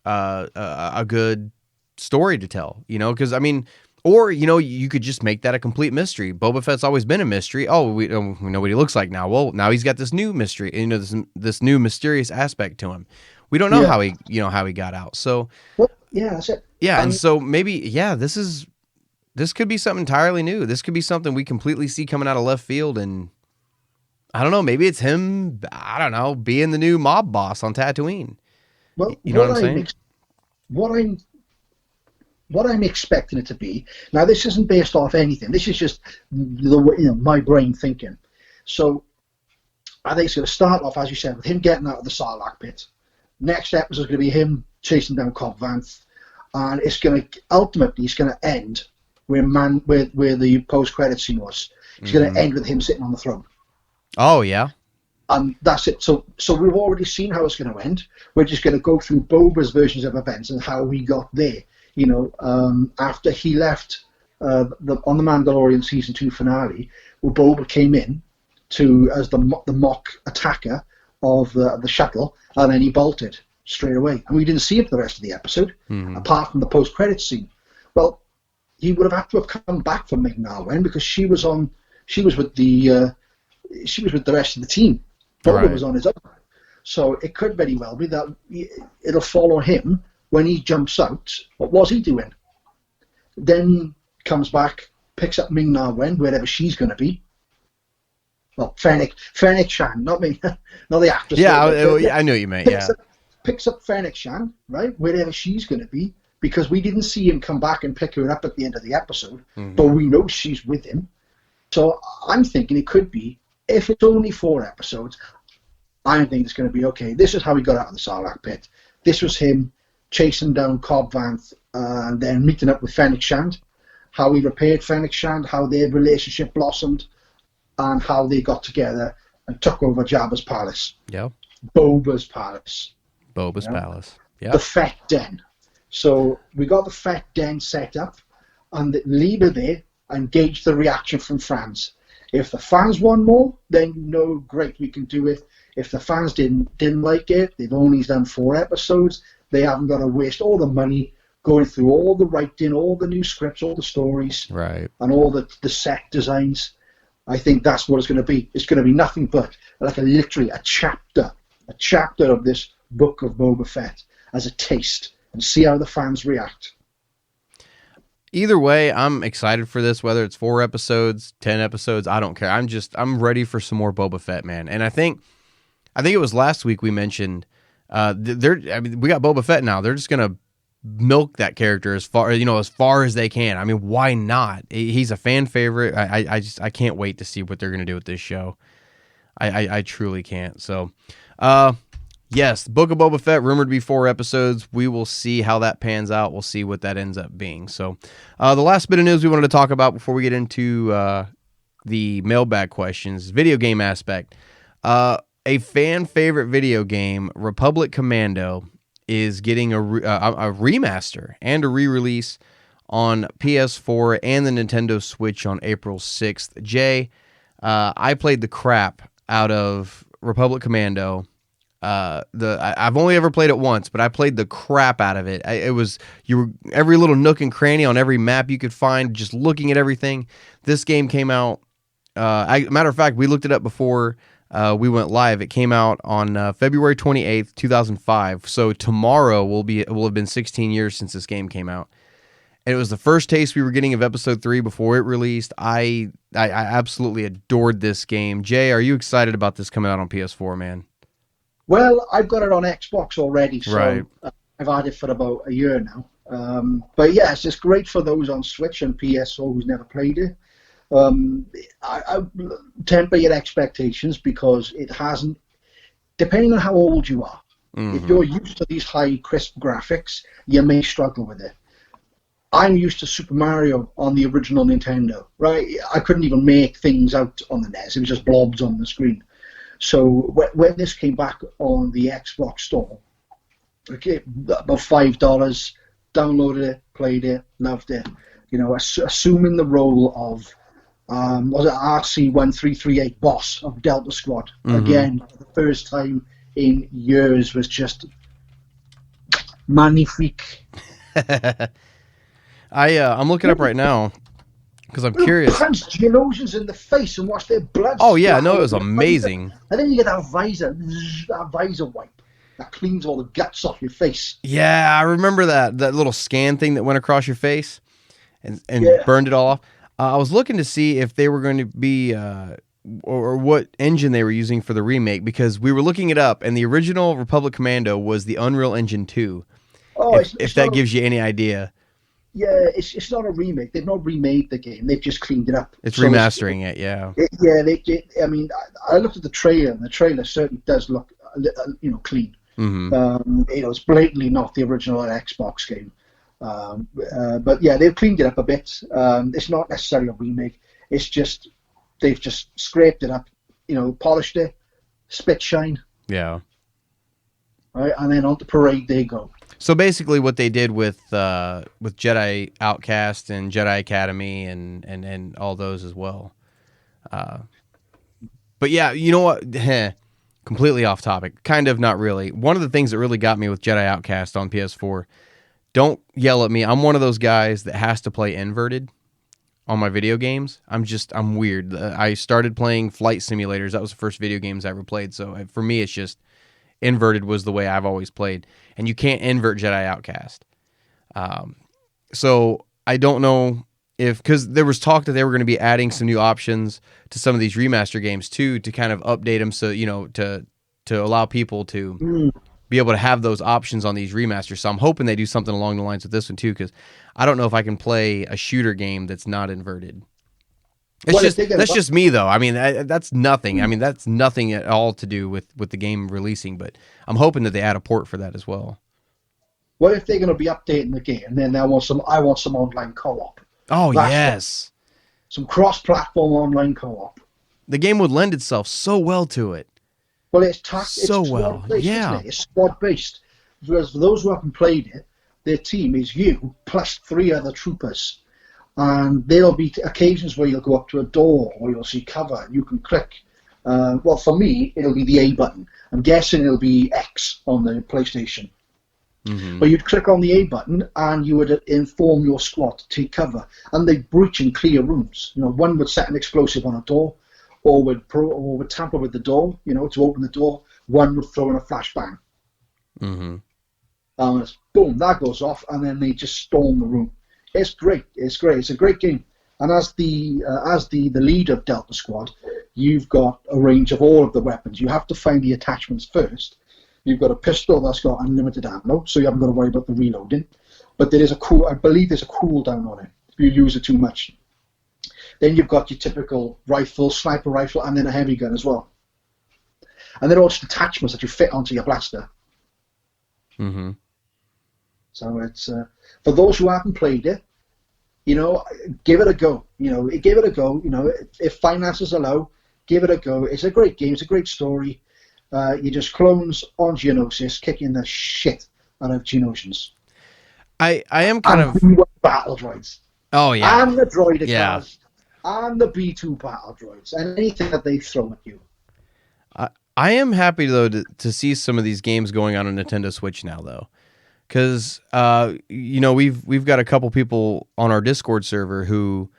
S4: a good story to tell. You know, because I mean, or you know, you could just make that a complete mystery. Boba Fett's always been a mystery. Oh, we know what he looks like now. Well, now he's got this new mystery. You know, this new mysterious aspect to him. We don't know how he got out. So,
S5: well, yeah, that's it.
S4: Yeah, and so maybe this could be something entirely new. This could be something we completely see coming out of left field, and I don't know. Maybe it's him. I don't know, being the new mob boss on Tatooine.
S5: Well,
S4: you know what I'm saying?
S5: What I'm expecting it to be. Now, this isn't based off anything. This is just my brain thinking. So, I think it's going to start off, as you said, with him getting out of the Sarlacc pit. Next episode is going to be him chasing down Cobb Vanth, and it's going to end where the post-credit scene was. It's going to end with him sitting on the throne.
S4: Oh yeah,
S5: and that's it. So we've already seen how it's going to end. We're just going to go through Boba's versions of events and how we got there. You know, after he left on the Mandalorian season 2 finale, where Boba came in as the mock attacker of the shuttle, and then he bolted straight away, and we didn't see him for the rest of the episode, apart from the post-credits scene. Well, he would have had to have come back from Ming-Na Wen because she was with the rest of the team. Boba
S4: Right.
S5: was on his own. So it could very well be that it'll follow him when he jumps out. What was he doing? Then comes back, picks up Ming-Na Wen, wherever she's going to be. Well, Fennec Shan, not me, not the actress.
S4: Yeah, I knew what you meant. Yeah.
S5: Picks up Fennec Shan, right, wherever she's going to be, because we didn't see him come back and pick her up at the end of the episode, but we know she's with him. So I'm thinking it could be, if it's only 4 episodes, I think it's going to be, okay, this is how he got out of the Sarlacc pit. This was him chasing down Cobb Vanth and then meeting up with Fennec Shand, how he repaired Fennec Shand, how their relationship blossomed, and how they got together and took over Jabba's palace.
S4: Yeah.
S5: Boba's palace.
S4: Boba's palace. Yeah.
S5: The Fett Den. So we got the Fett Den set up and leave her there and gauge the reaction from fans. If the fans want more, then no, great, we can do it. If the fans didn't like it, they've only done 4 episodes, they haven't got to waste all the money going through all the writing, all the new scripts, all the stories,
S4: Right.
S5: and all the set designs. I think that's what it's going to be. It's going to be nothing but like literally a chapter of this book of Boba Fett as a taste, and see how the fans react.
S4: Either way, I'm excited for this, whether it's 4 episodes, 10 episodes, I don't care. I'm ready for some more Boba Fett, man. And I think it was last week we mentioned we got Boba Fett now. They're just going to milk that character as far as they can. I mean, why not? He's a fan favorite. I can't wait to see what they're going to do with this show. I truly can't. So, yes, Book of Boba Fett, rumored to be 4 episodes. We will see how that pans out. We'll see what that ends up being. So, the last bit of news we wanted to talk about before we get into the mailbag questions, video game aspect. A fan favorite video game, Republic Commando, is getting a remaster and a re-release on PS4 and the Nintendo Switch on April 6th. Jay, I played the crap out of Republic Commando. I've only ever played it once, but I played the crap out of it. You were every little nook and cranny on every map you could find, just looking at everything. This game came out. Matter of fact, we looked it up before we went live. It came out on February 28th, 2005. So tomorrow will have been 16 years since this game came out. And it was the first taste we were getting of episode 3 before it released. I absolutely adored this game. Jay, are you excited about this coming out on PS4, man?
S5: Well, I've got it on Xbox already, so
S4: Right.
S5: I've had it for about a year now. But yes, it's great for those on Switch and PS4 who's never played it. I temper your expectations because it hasn't, depending on how old you are, if you're used to these high crisp graphics, you may struggle with it. I'm used to Super Mario on the original Nintendo, right? I couldn't even make things out on the NES. It was just blobs on the screen. So when this came back on the Xbox store, okay, about $5, downloaded it, played it, loved it. You know, assuming the role of was it RC-1338 boss of Delta Squad again for the first time in years, was just magnifique.
S4: I'm looking up right now because I'm curious.
S5: Punch Geonosians in the face and watch their blood.
S4: Oh yeah, no, it was
S5: splatter.
S4: amazing.
S5: And then you get that visor wipe that cleans all the guts off your face.
S4: Yeah, I remember that little scan thing that went across your face and
S5: Yeah.
S4: burned it all off. I was looking to see if they were going to be or what engine they were using for the remake, because we were looking it up, and the original Republic Commando was the Unreal Engine 2.
S5: Oh,
S4: If that gives you any idea.
S5: Yeah, it's not a remake. They've not remade the game. They've just cleaned it up.
S4: It's
S5: So
S4: remastering it, yeah.
S5: I mean, I looked at the trailer, and the trailer certainly does look, clean. It's blatantly not the original Xbox game. But yeah, they've cleaned it up a bit. It's not necessarily a remake. It's just they've just scraped it up, polished it, spit shine,
S4: Yeah.
S5: right, and then on the parade they go.
S4: So basically what they did with Jedi Outcast and Jedi Academy and all those as well. But yeah, you know what? Completely off topic. Kind of, not really. One of the things that really got me with Jedi Outcast on PS4, don't yell at me. I'm one of those guys that has to play inverted on my video games. I'm weird. I started playing flight simulators. That was the first video games I ever played. So for me, it's just inverted was the way I've always played. And you can't invert Jedi Outcast. So I don't know because there was talk that they were going to be adding some new options to some of these remaster games too, to kind of update them. So, to allow people to be able to have those options on these remasters. So I'm hoping they do something along the lines with this one too, because I don't know if I can play a shooter game that's not inverted. That's just me though. I mean, that's nothing. I mean, that's nothing at all to do with the game releasing, but I'm hoping that they add a port for that as well.
S5: What if they're going to be updating the game, and then I want some online co-op?
S4: Oh, yes.
S5: Some cross-platform online co-op.
S4: The game would lend itself so well to it.
S5: Well, it's
S4: squad-based, yeah.
S5: It's squad-based. Whereas for those who haven't played it, their team is you plus 3 other troopers. And there'll be occasions where you'll go up to a door or you'll see cover and you can click. Well, for me, it'll be the A button. I'm guessing it'll be X on the PlayStation. Mm-hmm. But you'd click on the A button and you would inform your squad to take cover. And they'd breach and clear rooms. One would set an explosive on a door or would tamper with the door, to open the door. One would throw in a flashbang.
S4: Mm-hmm.
S5: And boom, that goes off, and then they just storm the room. It's great. It's great. It's a great game. And as the leader of Delta Squad, you've got a range of all of the weapons. You have to find the attachments first. You've got a pistol that's got unlimited ammo, so you haven't got to worry about the reloading. But I believe there's a cooldown on it if you use it too much. Then you've got your typical rifle, sniper rifle, and then a heavy gun as well. And they're all just attachments that you fit onto your blaster.
S4: Mm-hmm.
S5: So it's for those who haven't played it, give it a go. Give it a go. If finances allow, give it a go. It's a great game. It's a great story. You just clones on Geonosis, kicking the shit out of Geonosians.
S4: I am kind of
S5: battle droids.
S4: Oh yeah,
S5: and the droid
S4: yeah,
S5: and the B2 battle droids, and anything that they throw at you.
S4: I am happy though to see some of these games going on Nintendo Switch now though. Because, we've got a couple people on our Discord server who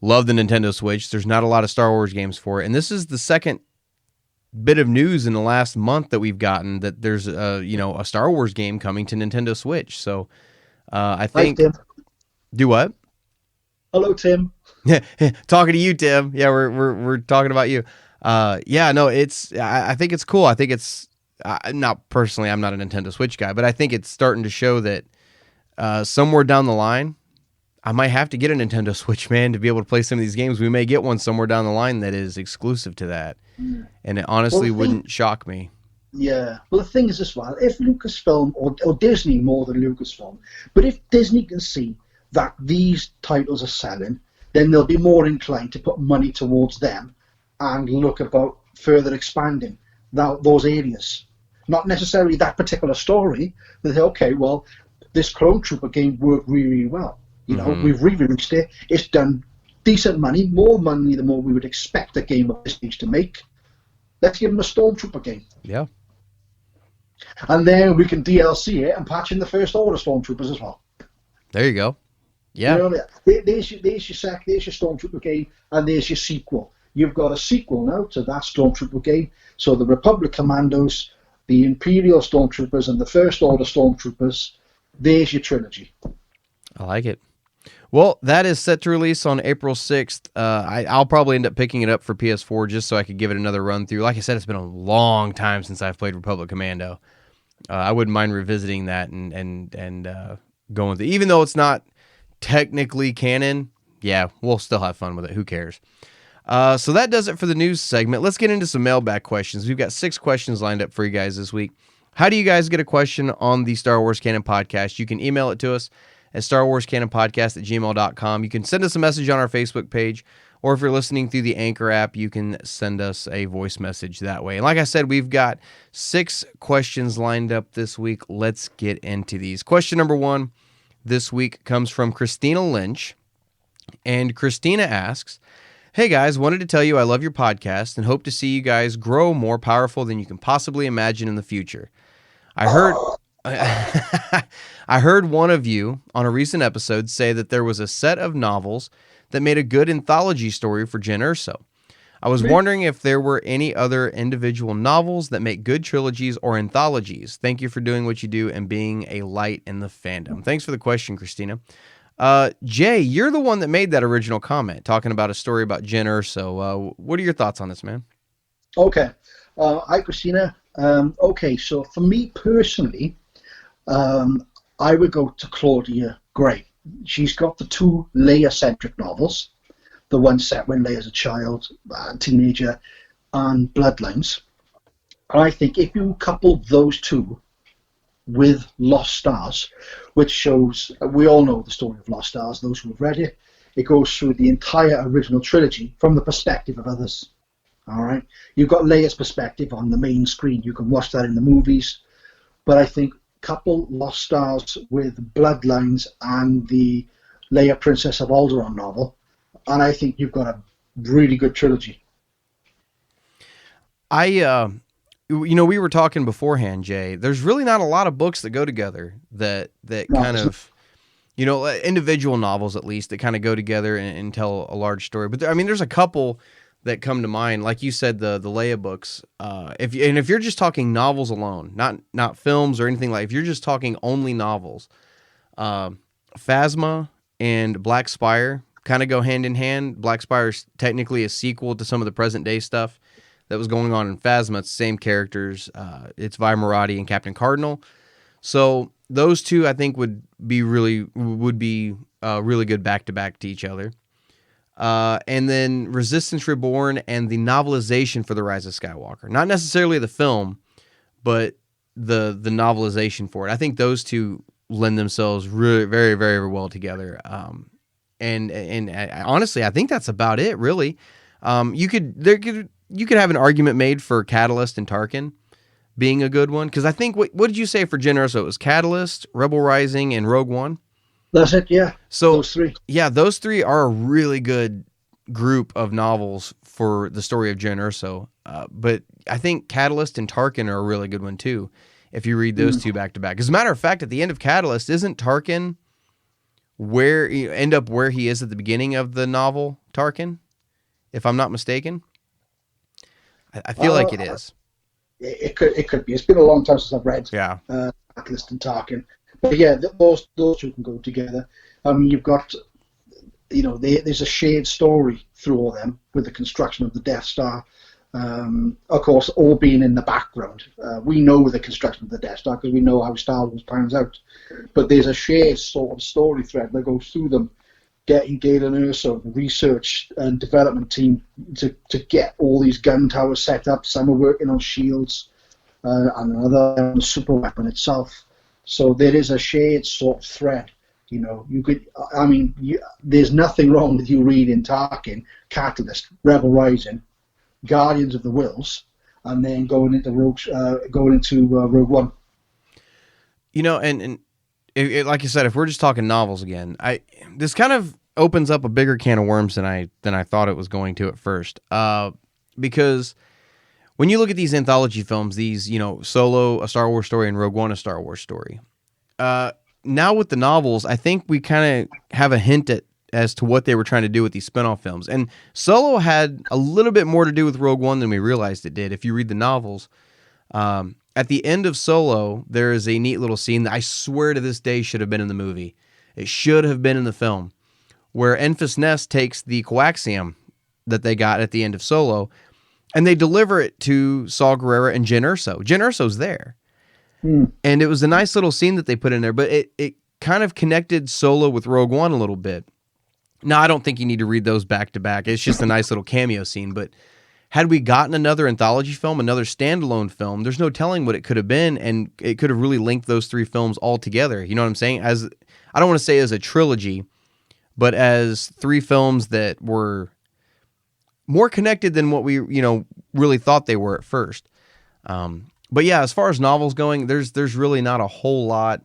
S4: love the Nintendo Switch. There's not a lot of Star Wars games for it. And this is the second bit of news in the last month that we've gotten that there's a Star Wars game coming to Nintendo Switch. So I think...
S5: Hi, Tim.
S4: Do what?
S5: Hello, Tim.
S4: Talking to you, Tim. Yeah, we're talking about you. I think it's cool. I think it's... not personally, I'm not a Nintendo Switch guy, but I think it's starting to show that somewhere down the line, I might have to get a Nintendo Switch, man, to be able to play some of these games. We may get one somewhere down the line that is exclusive to that, and it honestly wouldn't shock me.
S5: Yeah, well, the thing is as well, if Lucasfilm or Disney more than Lucasfilm, but if Disney can see that these titles are selling, then they'll be more inclined to put money towards them and look about further expanding those areas. Not necessarily that particular story. They say, okay, well, this Clone Trooper game worked really, really well. We've re-released it. It's done decent money, more money than what we would expect a game of this stage to make. Let's give them a Stormtrooper game.
S4: Yeah.
S5: And then we can DLC it and patch in the First Order Stormtroopers as well.
S4: There you go. Yeah.
S5: There's your Stormtrooper game, and there's your sequel. You've got a sequel now to that Stormtrooper game. So the Republic Commandos, the Imperial Stormtroopers, and the First Order Stormtroopers, there's your trilogy.
S4: I like it. Well, that is set to release on April 6th. I'll probably end up picking it up for PS4 just so I could give it another run through. Like I said, it's been a long time since I've played Republic Commando. I wouldn't mind revisiting that and going with it. Even though it's not technically canon, yeah, we'll still have fun with it. Who cares? So that does it for the news segment. Let's get into some mailbag questions. We've got 6 questions lined up for you guys this week. How do you guys get a question on the Star Wars Canon Podcast? You can email it to us at starwarscanonpodcast@gmail.com. You can send us a message on our Facebook page, or if you're listening through the Anchor app, you can send us a voice message that way. And like I said, we've got 6 questions lined up this week. Let's get into these. Question number 1 this week comes from Christina Lynch. And Christina asks, hey guys, wanted to tell you I love your podcast and hope to see you guys grow more powerful than you can possibly imagine in the future. I I heard one of you on a recent episode say that there was a set of novels that made a good anthology story for Jyn Erso. I was wondering if there were any other individual novels that make good trilogies or anthologies. Thank you for doing what you do and being a light in the fandom. Thanks for the question, Christina. Jay, you're the one that made that original comment, talking about a story about Jyn Erso. What are your thoughts on this, man?
S5: Okay. Hi, Christina. Okay, so for me personally, I would go to Claudia Gray. She's got the 2 Leia-centric novels, the one set when Leia's a child, teenager, and Bloodlines. And I think if you couple those 2 with Lost Stars, which shows, we all know the story of Lost Stars, those who have read it, it goes through the entire original trilogy from the perspective of others. All right, you've got Leia's perspective on the main screen. You can watch that in the movies, but I think couple Lost Stars with Bloodlines and the Leia Princess of Alderaan novel, and I think you've got a really good trilogy.
S4: We were talking beforehand, Jay. There's really not a lot of books that go together that kind of, individual novels at least that kind of go together and tell a large story. But there's a couple that come to mind, like you said, the Leia books. If you're just talking novels alone, not films or anything if you're just talking only novels, Phasma and Black Spire kind of go hand in hand. Black Spire is technically a sequel to some of the present day stuff that was going on in Phasma. It's the same characters. It's Vi Moradi and Captain Cardinal. So those 2, I think, would be really good back to back to each other. And then Resistance Reborn and the novelization for The Rise of Skywalker. Not necessarily the film, but the novelization for it. I think those 2 lend themselves really very, very well together. And honestly, I think that's about it, really. You could have an argument made for Catalyst and Tarkin being a good one, because I think, what did you say for Jyn Erso? It was Catalyst, Rebel Rising, and Rogue One?
S5: That's it, yeah.
S4: So
S5: those 3.
S4: Yeah, those 3 are a really good group of novels for the story of Jyn Erso. But I think Catalyst and Tarkin are a really good one too, if you read those 2 back to back. As a matter of fact, at the end of Catalyst, isn't Tarkin where you end up where he is at the beginning of the novel, Tarkin? If I'm not mistaken, I feel like it is.
S5: It could be. It's been a long time since I've read Catalyst and Tarkin. But yeah, those 2 can go together. You've got, there's a shared story through all them with the construction of the Death Star. Of course, all being in the background. We know the construction of the Death Star because we know how Star Wars pans out. But there's a shared sort of story thread that goes through them, getting Galen Erso, the research and development team, to get all these gun towers set up. Some are working on shields, and another on the super weapon itself. So there is a shared sort of thread. There's nothing wrong with you reading Tarkin, Catalyst, Rebel Rising, Guardians of the Whills, and then going into Rogue One.
S4: Like you said, if we're just talking novels again, this kind of opens up a bigger can of worms than I thought it was going to at first. Because when you look at these anthology films, these, Solo, a Star Wars story, and Rogue One, a Star Wars story. Now with the novels, I think we kind of have a hint as to what they were trying to do with these spinoff films. And Solo had a little bit more to do with Rogue One than we realized it did. If you read the novels, at the end of Solo, there is a neat little scene that I swear to this day should have been in the movie. It should have been in the film, where Enfys Nest takes the coaxium that they got at the end of Solo, and they deliver it to Saw Gerrera and Jyn Erso. Jyn Erso's there. And it was a nice little scene that they put in there, but it kind of connected Solo with Rogue One a little bit. Now, I don't think you need to read those back to back. It's just a nice little cameo scene, but had we gotten another anthology film, another standalone film, there's no telling what it could have been, and it could have really linked those 3 films all together. You know what I'm saying? I don't want to say as a trilogy, but as 3 films that were more connected than what we, really thought they were at first. But yeah, as far as novels going, there's really not a whole lot.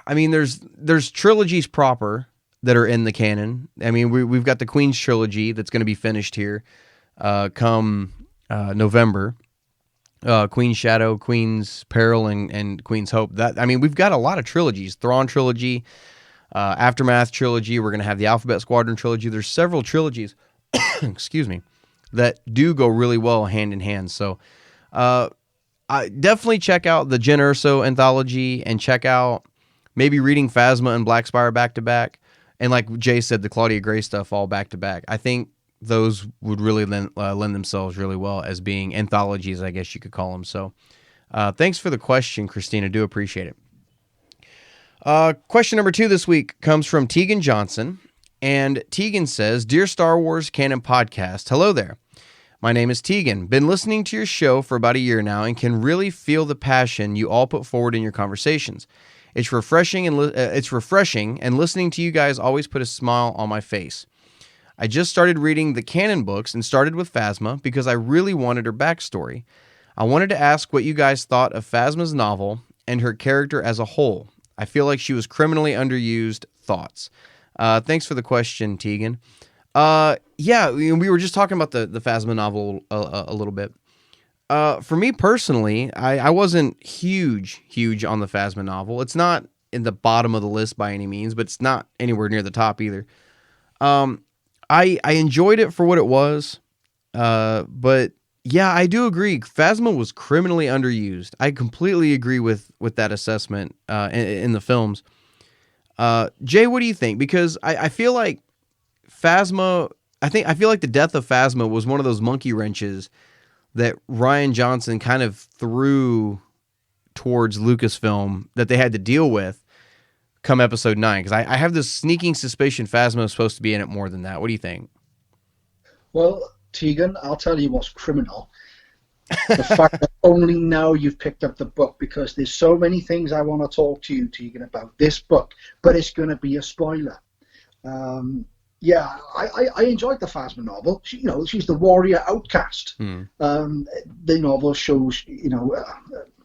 S4: I mean, there's trilogies proper that are in the canon. I mean, we've got the Queen's trilogy that's going to be finished here come November. Queen's Shadow, Queen's Peril, and Queen's Hope. We've got a lot of trilogies. Thrawn trilogy, Aftermath trilogy. We're going to have the Alphabet Squadron trilogy. There's several trilogies, excuse me, that do go really well hand in hand. So I definitely check out the Jyn Erso anthology and check out maybe reading Phasma and Black Spire back to back. And like Jay said, the Claudia Gray stuff all back to back. I think those would really lend themselves really well as being anthologies, I guess you could call them. So thanks for the question, Christina. Do appreciate it. Question number 2 this week comes from Tegan Johnson. And Tegan says, Dear Star Wars Canon Podcast, hello there. My name is Tegan. Been listening to your show for about a year now and can really feel the passion you all put forward in your conversations. It's refreshing and listening to you guys always put a smile on my face. I just started reading the canon books and started with Phasma because I really wanted her backstory. I wanted to ask what you guys thought of Phasma's novel and her character as a whole. I feel like she was criminally underused. Thoughts? Thanks for the question, Tegan. Yeah, we were just talking about the Phasma novel a little bit. For me personally, I wasn't huge on the Phasma novel. It's not in the bottom of the list by any means, but it's not anywhere near the top either. I enjoyed it for what it was, but yeah, I do agree. Phasma was criminally underused. I completely agree with that assessment in the films. Jay, what do you think? Because I feel like Phasma, I feel like the death of Phasma was one of those monkey wrenches that Rian Johnson kind of threw towards Lucasfilm that they had to deal with come episode 9. Because I have this sneaking suspicion Phasma is supposed to be in it more than that. What do you think?
S5: Well, Tegan, I'll tell you what's criminal. The fact that only now you've picked up the book, because there's so many things I want to talk to you, Tegan, about this book, but it's going to be a spoiler. Yeah, I enjoyed the Phasma novel. She's the warrior outcast. The novel shows,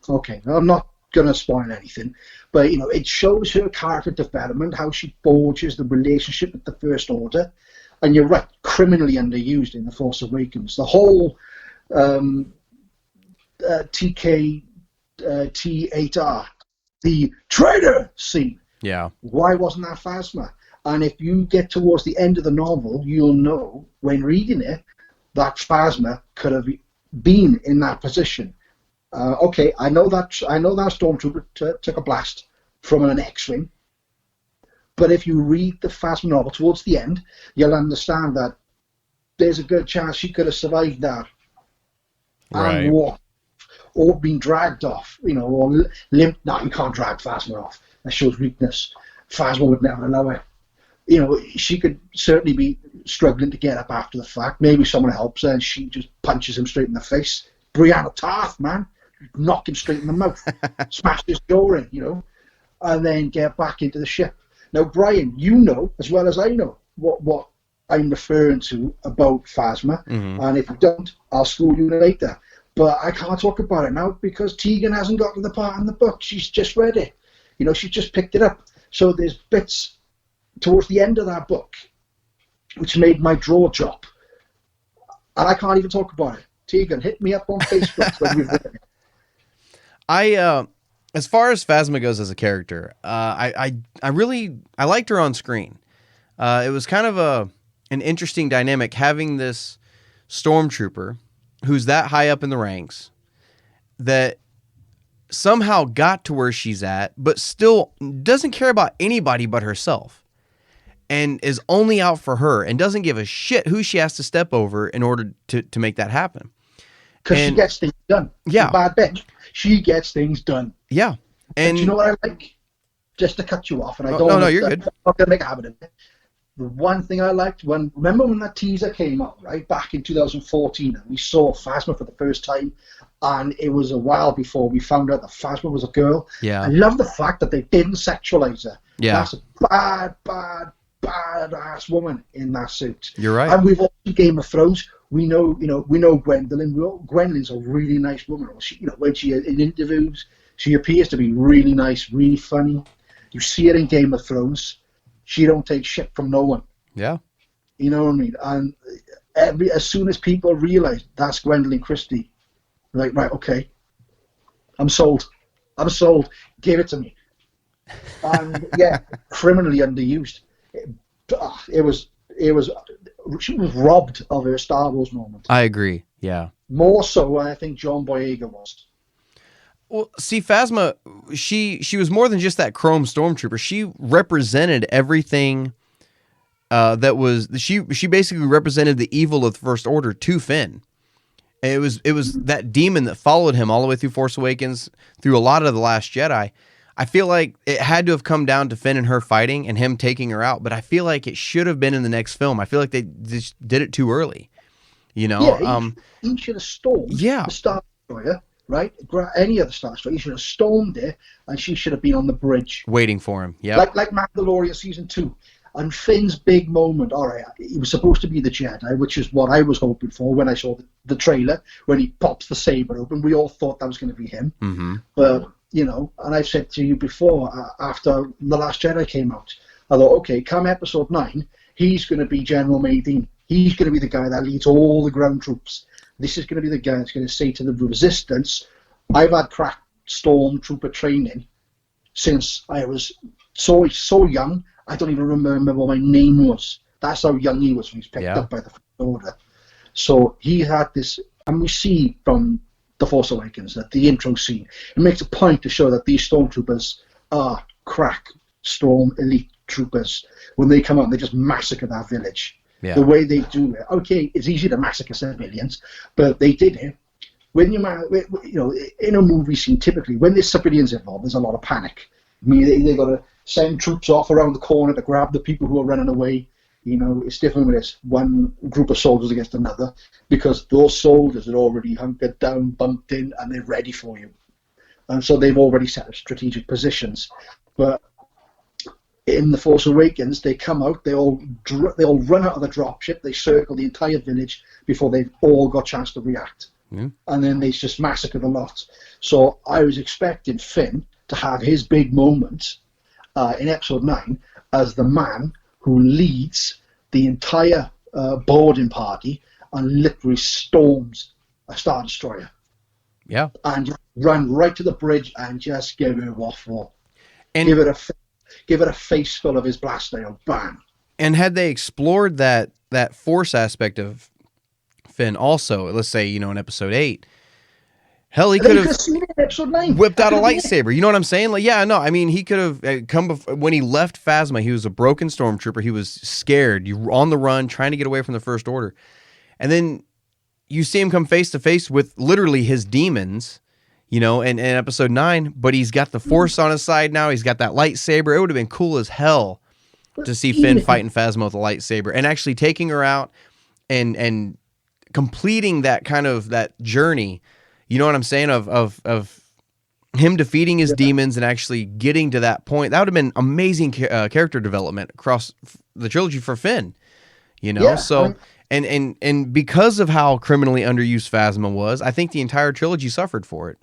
S5: okay, I'm not going to spoil anything, but, it shows her character development, how she forges the relationship with the First Order. And you're right, criminally underused in The Force Awakens. The whole T8R, the traitor scene.
S4: Yeah.
S5: Why wasn't that Phasma? And if you get towards the end of the novel, you'll know when reading it that Phasma could have been in that position. Okay, I know that Stormtrooper took a blast from an X-wing, but if you read the Phasma novel towards the end, you'll understand that there's a good chance she could have survived that,
S4: right,
S5: and walked, or been dragged off, or limped. No, you can't drag Phasma off. That shows weakness. Phasma would never allow it. She could certainly be struggling to get up after the fact. Maybe someone helps her and she just punches him straight in the face. Brianna Tarth, man. Knock him straight in the mouth. Smash his jaw in, and then get back into the ship. Now, Brian, you know as well as I know what I'm referring to about Phasma. Mm-hmm. And if you don't, I'll school you later. But I can't talk about it now because Tegan hasn't got to the part in the book. She's just read it. She's just picked it up. So there's bits towards the end of that book which made my jaw drop. And I can't even talk about it. Tegan, hit me up on Facebook when we've read it.
S4: As far as Phasma goes as a character, I liked her on screen. It was kind of an interesting dynamic having this stormtrooper who's that high up in the ranks that somehow got to where she's at, but still doesn't care about anybody but herself and is only out for her and doesn't give a shit who she has to step over in order to make that happen.
S5: Because she gets things done.
S4: Yeah.
S5: A bad bitch. She gets things done.
S4: Yeah. And
S5: do you know what I like? Just to cut you off, and I don't.
S4: No, you're good.
S5: I'm not gonna make a habit of it. The one thing I liked remember when that teaser came out, right back in 2014, and we saw Phasma for the first time, and it was a while before we found out that Phasma was a girl.
S4: Yeah.
S5: I love the fact that they didn't sexualize her.
S4: Yeah.
S5: That's a bad ass woman in that suit.
S4: You're right.
S5: And we've all seen Game of Thrones. We know Gwendolyn. Gwendolyn's a really nice woman. She, when she in interviews, she appears to be really nice, really funny. You see it in Game of Thrones. She don't take shit from no one.
S4: Yeah.
S5: You know what I mean? And as soon as people realize that's Gwendolyn Christie, Like, right, okay, I'm sold. Give it to me. And yeah, criminally underused. It was. She was robbed of her Star Wars moment.
S4: I agree. Yeah.
S5: More so, I think John Boyega was.
S4: Well, see, Phasma, she was more than just that chrome stormtrooper. She represented everything that was. She basically represented the evil of the First Order to Finn. And it was that demon that followed him all the way through Force Awakens, through a lot of The Last Jedi. I feel like it had to have come down to Finn and her fighting and him taking her out, but I feel like it should have been in the next film. I feel like they just did it too early. You know?
S5: Yeah, he should have stormed the Star Destroyer, right? Any other Star Destroyer. He should have stormed it, and she should have been on the bridge.
S4: Waiting for him, yeah.
S5: Like Mandalorian Season 2. And Finn's big moment, all right, he was supposed to be the Jedi, which is what I was hoping for when I saw the trailer, when he pops the saber open. We all thought that was going to be him.
S4: Mm-hmm.
S5: But, you know, and I've said to you before, after The Last Jedi came out, I thought, okay, come Episode 9, he's going to be General Maydean. He's going to be the guy that leads all the ground troops. This is going to be the guy that's going to say to the Resistance, I've had crack stormtrooper training since I was so young, I don't even remember what my name was. That's how young he was when he was picked up by the First Order. So he had this, and we see from The Force Awakens that the intro scene, it makes a point to show that these stormtroopers are crack storm elite troopers. When they come out, they just massacre that village.
S4: Yeah.
S5: The way they do it. Okay, it's easy to massacre civilians, but they did it. When you know, in a movie scene, typically when there's civilians involved, there's a lot of panic. I mean, they got to send troops off around the corner to grab the people who are running away. You know, it's different when it's one group of soldiers against another, because those soldiers are already hunkered down, bunked in, and they're ready for you. And so they've already set up strategic positions. But in The Force Awakens, they come out, they all run out of the dropship, they circle the entire village before they've all got a chance to react.
S4: Mm.
S5: And then they just massacre the lot. So I was expecting Finn to have his big moment in Episode 9 as the man who leads the entire boarding party and literally storms a Star Destroyer.
S4: Yeah.
S5: And just run right to the bridge and just give it a waffle.
S4: And
S5: give it a face full of his blaster. Bam.
S4: And had they explored that force aspect of Finn also, let's say, you know, in Episode 8, hell, he could have
S5: seen it in Episode 9.
S4: whipped out a lightsaber. You know what I'm saying? Like, yeah, no, I mean, he could have come when he left Phasma. He was a broken stormtrooper. He was scared. You were on the run, trying to get away from the First Order, and then you see him come face to face with literally his demons. You know, in Episode 9, but he's got the Force on his side now. He's got that lightsaber. It would have been cool as hell to see Finn fighting Phasma with a lightsaber and actually taking her out and completing that kind of that journey. You know what I'm saying? Of him defeating his demons and actually getting to that point. That would have been amazing character development across the trilogy for Finn. You know, so and because of how criminally underused Phasma was, I think the entire trilogy suffered for it.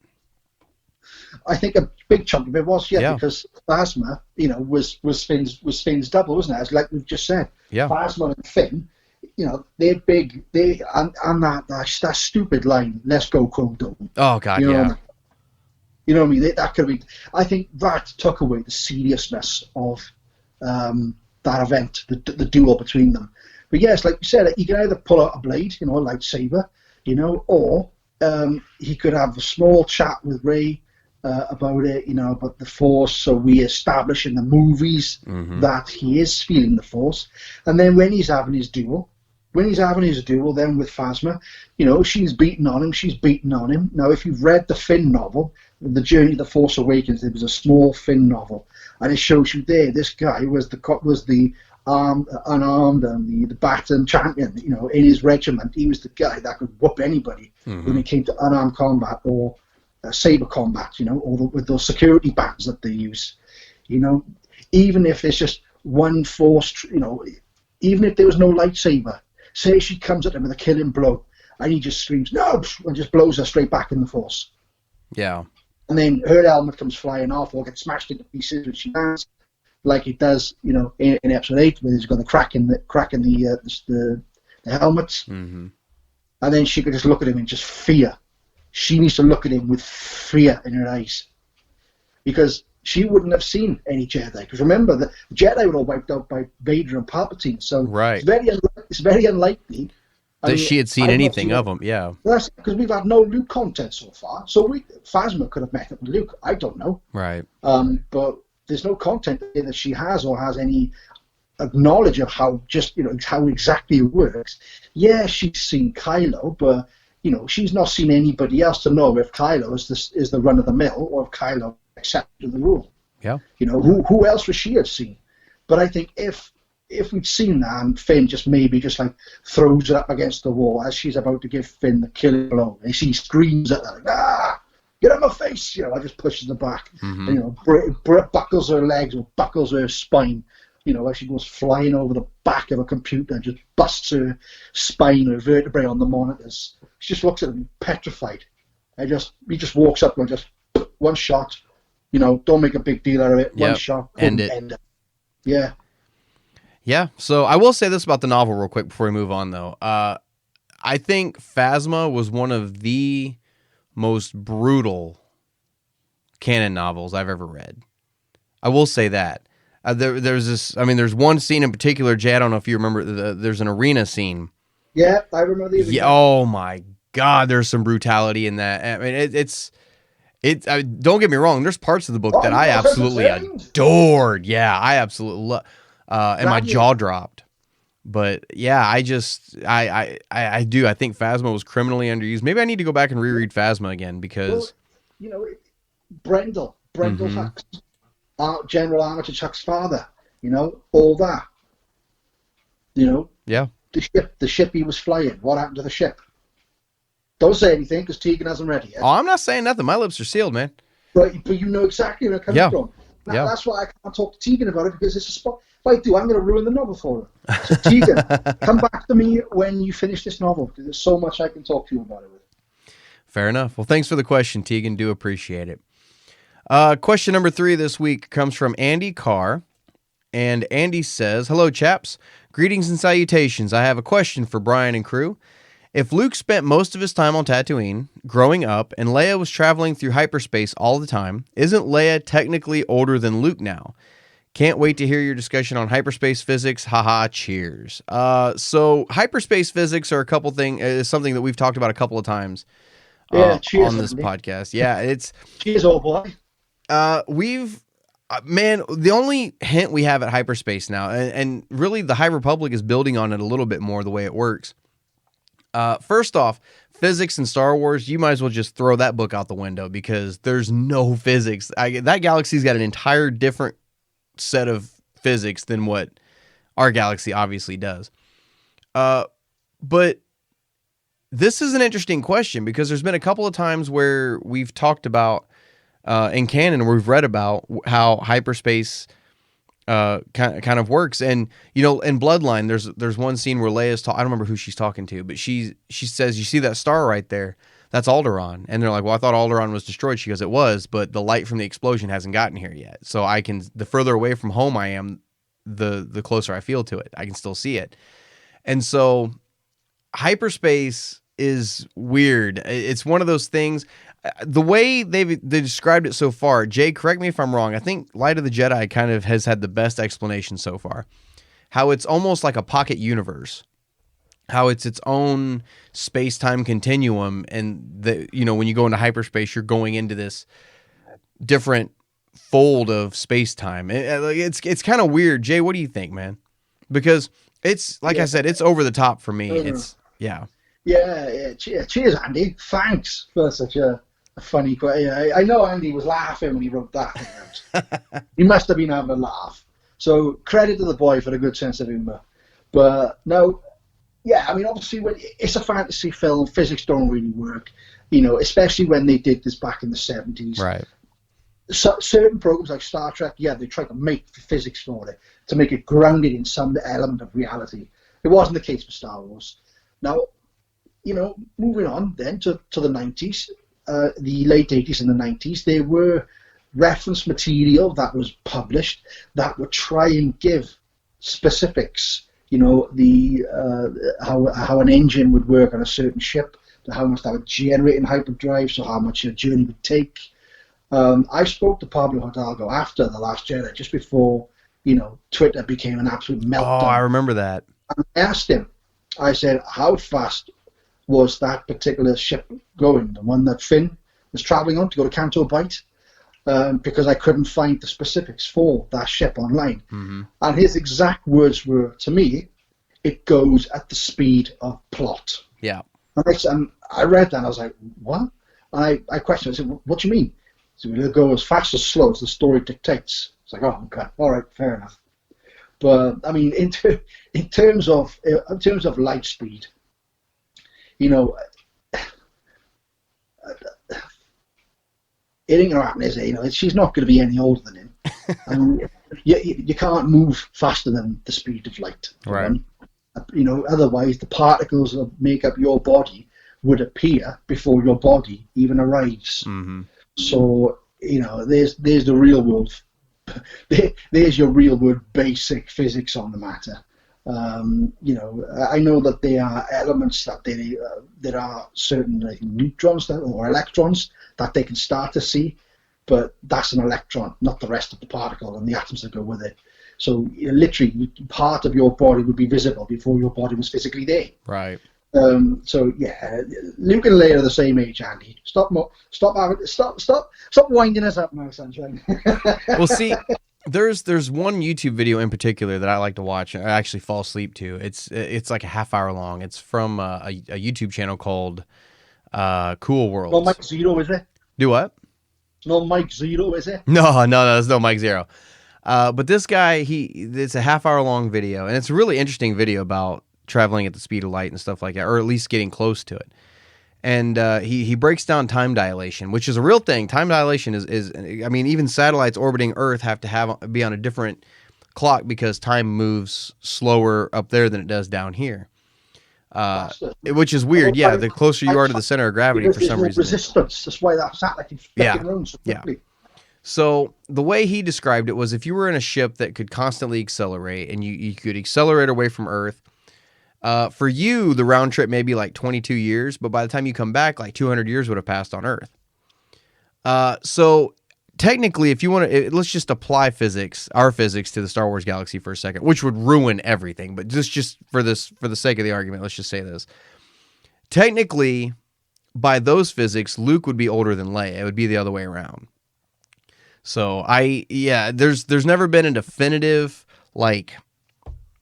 S5: I think a big chunk of it was, because Phasma, you know, was Finn's double, wasn't it? As like we've just said. Yeah. Phasma and Finn, you know, they're big. And that stupid line, "Let's go, Chrome Dome."
S4: Oh God,
S5: you know what I mean? You know what I mean? That could be. I think that took away the seriousness of that event, the duel between them. But yes, like you said, he can either pull out a blade, you know, a lightsaber, you know, or he could have a small chat with Rey about it, you know, about the Force. So we establish in the movies that he is feeling the Force. And then when he's having his duel, then with Phasma, you know, she's beating on him. Now, if you've read the Finn novel, The Journey of the Force Awakens, there was a small Finn novel, and it shows you there, this guy was the unarmed and the battened champion, you know, in his regiment. He was the guy that could whoop anybody when it came to unarmed combat or saber combat, you know, or with those security bands that they use, you know. Even if it's just one Force, you know, even if there was no lightsaber, say she comes at him with a killing blow and he just screams "no" and just blows her straight back in the Force. Yeah. And then her helmet comes flying off or gets smashed into pieces when she lands, like it does, you know, in Episode 8, where he's got the crack in the helmets. And then she could just look at him in just fear. she needs to look at him with fear in her eyes, because she wouldn't have seen any Jedi. Because remember, the Jedi were all wiped out by Vader and Palpatine, so
S4: Right.
S5: it's very unlikely
S4: That she had seen anything of him, yeah.
S5: That's because we've had no Luke content so far. So Phasma could have met up with Luke. I don't know.
S4: Right.
S5: But there's no content that she has or has any knowledge of how how exactly it works. Yeah, she's seen Kylo, but she's not seen anybody else to know if Kylo is the run of the mill or if Kylo accepted the rule.
S4: Yeah.
S5: Who else would she have seen? But I think if we'd seen that and Finn just like throws it up against the wall as she's about to give Finn the killing blow, and she screams at her, "Ah, get out of my face!" I just pushes her back. Mm-hmm. Buckles her legs or buckles her spine. As she goes flying over the back of a computer and just busts her spine or vertebrae on the monitors. She just looks at him petrified. He just walks up and just one shot. Don't make a big deal out of it. One shot,
S4: end it.
S5: Yeah.
S4: Yeah, so I will say this about the novel real quick before we move on, though. I think Phasma was one of the most brutal canon novels I've ever read. I will say that. There's one scene in particular, Jay, I don't know if you remember, there's an arena scene.
S5: Yeah, I remember the arena.
S4: Yeah, oh my God, there's some brutality in that. I mean, don't get me wrong, there's parts of the book that I absolutely adored. Yeah, I absolutely love. And my jaw dropped. But yeah, I do. I think Phasma was criminally underused. Maybe I need to go back and reread Phasma again because
S5: Brendel Hux, General Armitage Hux's father. All that.
S4: Yeah.
S5: The ship he was flying. What happened to the ship? Don't say anything because Tegan hasn't read it yet.
S4: Oh, I'm not saying nothing. My lips are sealed, man.
S5: But you know exactly where I'm coming from. That's why I can't talk to Tegan about it, because it's a spot. If I do, I'm going to ruin the novel for her. So Tegan, come back to me when you finish this novel, because there's so much I can talk to you about it with.
S4: Fair enough. Well, thanks for the question, Tegan. Do appreciate it. Question number 3 this week comes from Andy Carr. And Andy says, "Hello, chaps. Greetings and salutations. I have a question for Brian and crew. If Luke spent most of his time on Tatooine, growing up, and Leia was traveling through hyperspace all the time, isn't Leia technically older than Luke now? Can't wait to hear your discussion on hyperspace physics. Haha, cheers." So hyperspace physics are is something that we've talked about a couple of times
S5: cheers,
S4: on this podcast. Yeah,
S5: cheers, old boy.
S4: The only hint we have at hyperspace now, and really the High Republic is building on it a little bit more the way it works. First off, physics in Star Wars, you might as well just throw that book out the window because there's no physics. That galaxy's got an entire different set of physics than what our galaxy obviously does. But this is an interesting question because there's been a couple of times where we've talked about in canon, we've read about how hyperspace kind of works. And in Bloodline, there's one scene where Leia's I don't remember who she's talking to, but she says, "You see that star right there? That's Alderaan." And they're like, "Well, I thought Alderaan was destroyed." She goes, "It was, but the light from the explosion hasn't gotten here yet. So the further away from home I am, the closer I feel to it. I can still see it." And so hyperspace is weird. It's one of those things. The way they described it so far, Jay, correct me if I'm wrong, I think Light of the Jedi kind of has had the best explanation so far. How it's almost like a pocket universe. How it's its own space-time continuum, and when you go into hyperspace, you're going into this different fold of space-time. It's kind of weird. Jay, what do you think, man? Because it's, like I said, it's over the top for me. It's, yeah.
S5: Yeah. Cheers, Andy. Thanks for such a funny question. I know Andy was laughing when he wrote that. He must have been having a laugh. So credit to the boy for a good sense of humour. But no, yeah, I mean, obviously, when it's a fantasy film, physics don't really work, especially when they did this back in the 70s.
S4: Right.
S5: So, certain programs like Star Trek, they tried to make physics for it, to make it grounded in some element of reality. It wasn't the case for Star Wars. Now, moving on then to the 90s, the late 80s and the 90s, there were reference material that was published that would try and give specifics, how an engine would work on a certain ship, to how much that would generate in hyperdrive, so how much your journey would take. I spoke to Pablo Hidalgo after The Last Jedi, just before, Twitter became an absolute meltdown.
S4: Oh, I remember that.
S5: And I asked him, I said, how fast was that particular ship going, the one that Finn was traveling on to go to Canto Bight? Because I couldn't find the specifics for that ship online.
S4: Mm-hmm.
S5: And his exact words were, to me, it goes at the speed of plot.
S4: Yeah.
S5: And I read that and I was like, what? And I questioned, I said, what do you mean? So it'll go as fast or slow as the story dictates. It's like, oh, okay, all right, fair enough. But I mean, in terms of light speed, it ain't gonna happen, is it? She's not going to be any older than him. And you can't move faster than the speed of light.
S4: Right.
S5: Otherwise the particles that make up your body would appear before your body even arrives.
S4: Mm-hmm.
S5: So there's the real world. There's your real world basic physics on the matter. I know that there are elements that there are certain neutrons or electrons that they can start to see, but that's an electron, not the rest of the particle and the atoms that go with it. So literally, part of your body would be visible before your body was physically there.
S4: Right.
S5: So yeah, Luke and Leia are the same age, Andy. Stop winding us up now, sunshine.
S4: Well, see, there's one YouTube video in particular that I like to watch. I actually fall asleep to. It's like a half hour long. It's from a YouTube channel called Cool World.
S5: No Mike Zero, is it?
S4: Do what?
S5: No Mike Zero, is it?
S4: No, there's no Mike Zero. But this guy, it's a half hour long video, and it's a really interesting video about traveling at the speed of light and stuff like that, or at least getting close to it. And he breaks down time dilation, which is a real thing. Time dilation is I mean, even satellites orbiting Earth have to be on a different clock because time moves slower up there than it does down here. Which is weird. Yeah, the closer you are to the center of gravity, for some reason.
S5: Resistance. That's why that satellite is flicking around so quickly.
S4: Yeah. So the way he described it was, if you were in a ship that could constantly accelerate, and you could accelerate away from Earth, for you, the round trip may be like 22 years, but by the time you come back, like 200 years would have passed on Earth. So technically, if you want to, let's just apply our physics to the Star Wars galaxy for a second, which would ruin everything. But just for the sake of the argument, let's just say this. Technically, by those physics, Luke would be older than Leia. It would be the other way around. So there's never been a definitive, like,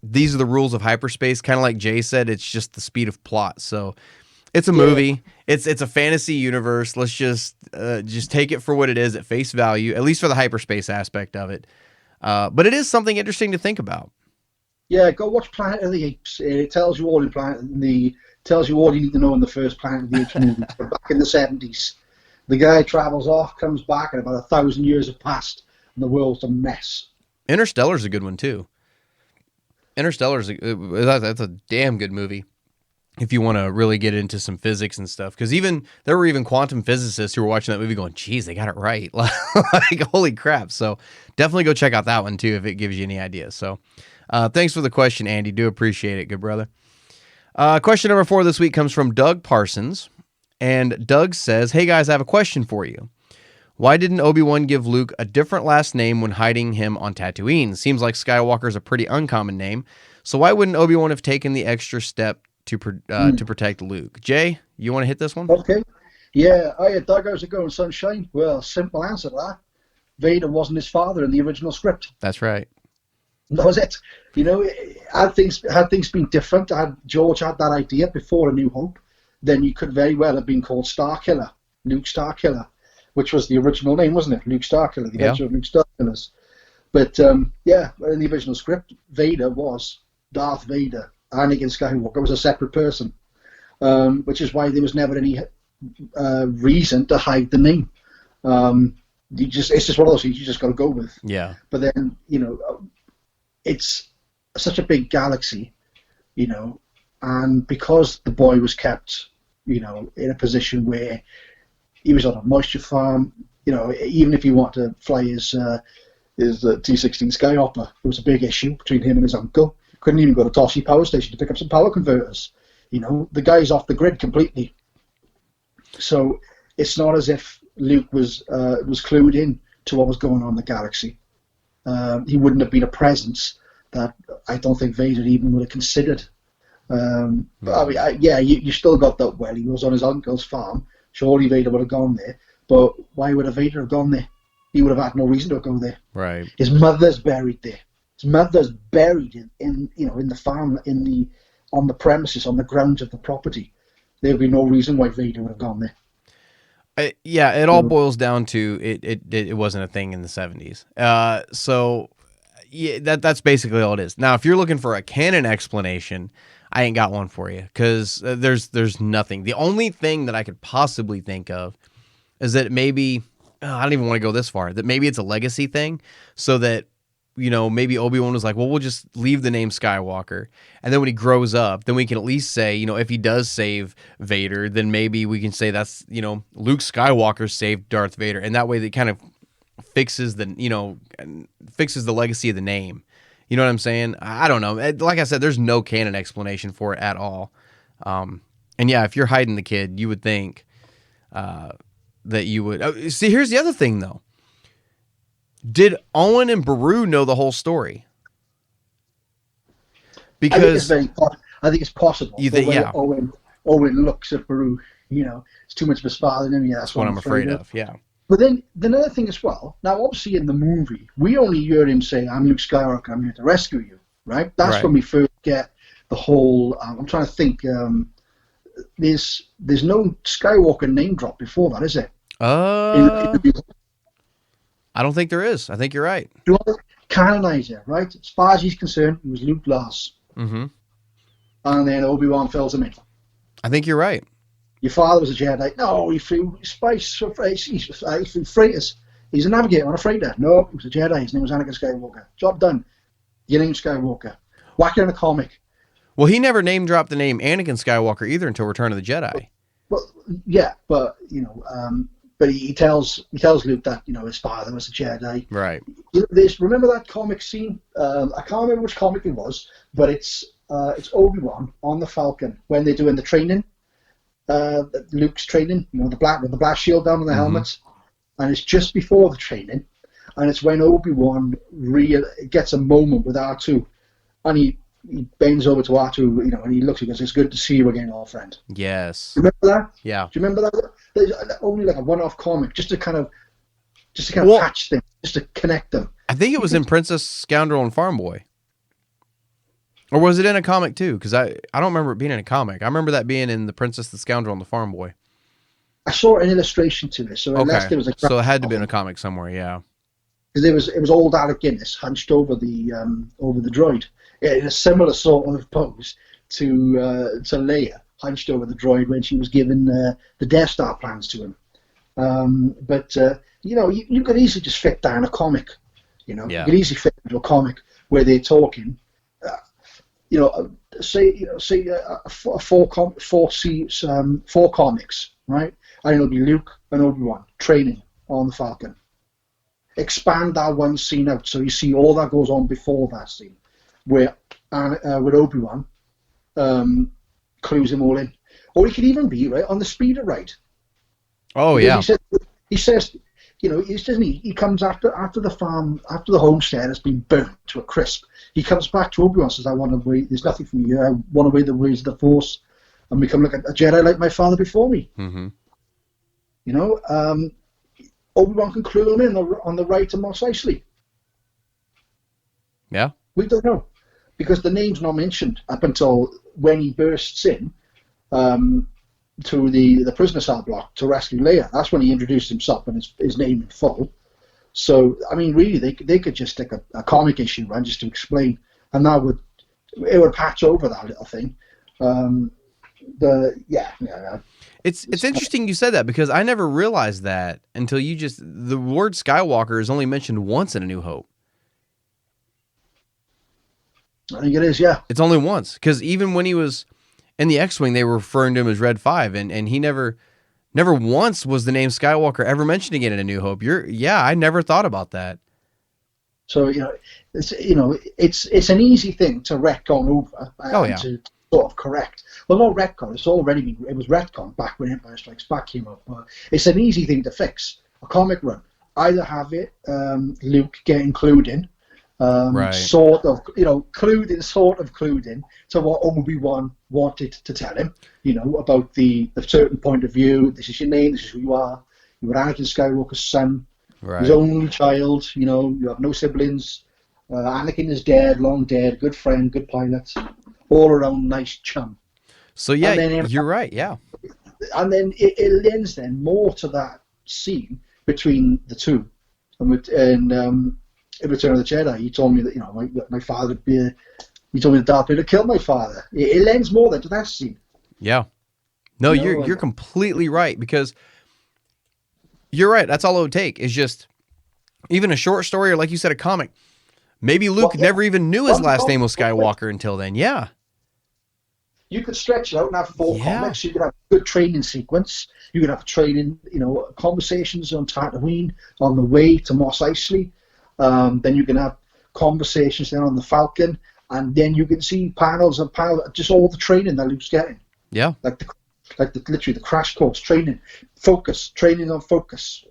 S4: these are the rules of hyperspace. Kind of like Jay said, it's just the speed of plot. So it's a movie. It's a fantasy universe. Let's just take it for what it is at face value, at least for the hyperspace aspect of it. But it is something interesting to think about.
S5: Yeah, go watch Planet of the Apes. It tells you all tells you all you need to know in the first Planet of the Apes movie. Back in the 70s, the guy travels off, comes back, and about 1,000 years have passed, and the world's a mess.
S4: Interstellar's a good one too. Interstellar's that's a damn good movie if you want to really get into some physics and stuff. Because there were even quantum physicists who were watching that movie going, geez, they got it right. Like, holy crap. So definitely go check out that one too if it gives you any ideas. So thanks for the question, Andy. Do appreciate it, good brother. Question number 4 this week comes from Doug Parsons. And Doug says, hey guys, I have a question for you. Why didn't Obi-Wan give Luke a different last name when hiding him on Tatooine? Seems like Skywalker's a pretty uncommon name. So why wouldn't Obi-Wan have taken the extra step to protect Luke? Jay, you want to hit this one?
S5: Okay. Yeah. Hiya, Doug. How's it going, sunshine? Well, simple answer to that. Vader wasn't his father in the original script.
S4: That's right.
S5: That was it. Had things been different, had George had that idea before A New Hope, then you could very well have been called Starkiller, Luke Starkiller, which was the original name, wasn't it? Luke Starkiller, the Adventure of Luke Starkillers. But in the original script, Vader was Darth Vader. Anakin Skywalker was a separate person, which is why there was never any reason to hide the name. It's just one of those things you just got to go with.
S4: Yeah.
S5: But then, it's such a big galaxy, and because the boy was kept, in a position where he was on a moisture farm, even if he wanted to fly his T-16 Skyhopper, it was a big issue between him and his uncle. Couldn't even go to Tossie Power Station to pick up some power converters. The guy's off the grid completely. So it's not as if Luke was clued in to what was going on in the galaxy. He wouldn't have been a presence that I don't think Vader even would have considered. But I mean, you still got that. Well, he was on his uncle's farm. Surely Vader would have gone there. But why would a Vader have gone there? He would have had no reason to go there.
S4: Right.
S5: His mother's buried there. His mother's buried in the farm, on the premises, on the grounds of the property. There would be no reason why Vader would have gone there.
S4: It all boils down to it wasn't a thing in the 70s. So yeah, that's basically all it is. Now, if you're looking for a canon explanation, I ain't got one for you, because there's nothing. The only thing that I could possibly think of is that maybe, I don't even want to go this far, that maybe it's a legacy thing, so that, maybe Obi-Wan was like, well, we'll just leave the name Skywalker. And then when he grows up, then we can at least say, if he does save Vader, then maybe we can say that's, Luke Skywalker saved Darth Vader. And that way that kind of fixes the legacy of the name. You know what I'm saying? I don't know. Like I said, there's no canon explanation for it at all. And yeah, if you're hiding the kid, you would think that you would. See, here's the other thing, though. Did Owen and Beru know the whole story? Because
S5: I think it's possible.
S4: You think, yeah.
S5: Owen looks at Beru, it's too much of his father in him. Yeah,
S4: that's what I'm afraid of. Yeah.
S5: But then another thing as well. Now, obviously, in the movie, we only hear him say, "I'm Luke Skywalker. I'm here to rescue you." Right? That's
S4: right.
S5: When we first get the whole. I'm trying to think. There's no Skywalker name drop before that, is it?
S4: I don't think there is. I think you're right.
S5: Do you want to canonize it, right? As far as he's concerned, he was Luke last.
S4: Mm-hmm.
S5: And then Obi-Wan fills him in.
S4: I think you're right.
S5: Your father was a Jedi. No, he flew space. He flew freighters. He's a navigator on a freighter. No, he was a Jedi. His name was Anakin Skywalker. Job done. Your name's Skywalker. Whack it in a comic.
S4: Well, he never name dropped the name Anakin Skywalker either until Return of the Jedi.
S5: Well, yeah, but but he tells Luke that his father was a Jedi.
S4: Right.
S5: Remember that comic scene? I can't remember which comic it was, but it's Obi-Wan on the Falcon when they're doing the training. Luke's training, with the black shield down on the helmets, and it's just before the training, and it's when Obi-Wan gets a moment with R2, and he bends over to R2, and he looks and goes, "It's good to see you again, old friend."
S4: Yes.
S5: Remember that?
S4: Yeah.
S5: Do you remember that? There's only like a one-off comic, just to kind of patch things, just to connect them.
S4: I think it was in Princess, Scoundrel, and Farm Boy. Or was it in a comic too? Because I don't remember it being in a comic. I remember that being in The Princess, the Scoundrel, and the Farm Boy.
S5: I saw an illustration to this, so unless there was
S4: so it had to be in a comic somewhere, yeah.
S5: Because it was old Alec Guinness hunched over the droid in a similar sort of pose to Leia hunched over the droid when she was given the Death Star plans to him. But you could easily just fit that in a comic. Yeah. You could easily fit into a comic where they're talking. Say four comics, right? And it'll be Luke and Obi-Wan training on the Falcon. Expand that one scene out so you see all that goes on before that scene, where with Obi-Wan clues him all in, or he could even be right on the speeder ride.
S4: Oh yeah.
S5: He says, he comes after the homestead has been burnt to a crisp. He comes back to Obi-Wan and says, "I want to wait. There's nothing for me here. I want to weigh the ways of the Force and become like a Jedi like my father before me."
S4: Mm-hmm.
S5: Obi-Wan can clue him in on the right to Mos Eisley.
S4: Yeah.
S5: We don't know, because the name's not mentioned up until when he bursts in to the prisoner cell block to rescue Leia. That's when he introduced himself and his name in full. So, I mean, really, they could just stick a comic issue around just to explain, and it would patch over that little thing.
S4: It's interesting you said that, because I never realized that until the word Skywalker is only mentioned once in A New Hope.
S5: I think it is, yeah.
S4: It's only once, because even when he was in the X-Wing, they were referring to him as Red 5, and he never once was the name Skywalker ever mentioned again in A New Hope. I never thought about that.
S5: So it's an easy thing to retcon over.
S4: Oh yeah.
S5: sort of correct. Well, not retcon. It was retcon back when Empire Strikes Back came out. But it's an easy thing to fix. A comic run. Either have it Luke getting clued in, sort of clued in to what Obi-Wan wanted to tell him. About the certain point of view. This is your name. This is who you are. You were Anakin Skywalker's son.
S4: Right.
S5: His only child. You have no siblings. Anakin is dead, long dead. Good friend, good pilot, all around nice chum.
S4: So yeah, you're right. Yeah.
S5: And then it lends then more to that scene between the two. And in Return of the Jedi, he told me that my father would be. He told me that Darth Vader killed my father. It lends more then to that scene.
S4: Yeah. No, you're completely right, because you're right. That's all it would take is just even a short story, or like you said, a comic. Maybe Luke never even knew his last name was Skywalker until then. Yeah.
S5: You could stretch it out and have 4 comics. You could have a good training sequence. You could have training, conversations on Tatooine on the way to Mos Eisley. Then you can have conversations then on the Falcon, and then you can see panels and panels, just all the training that Luke's getting.
S4: Yeah.
S5: Literally the crash course training, training on focus.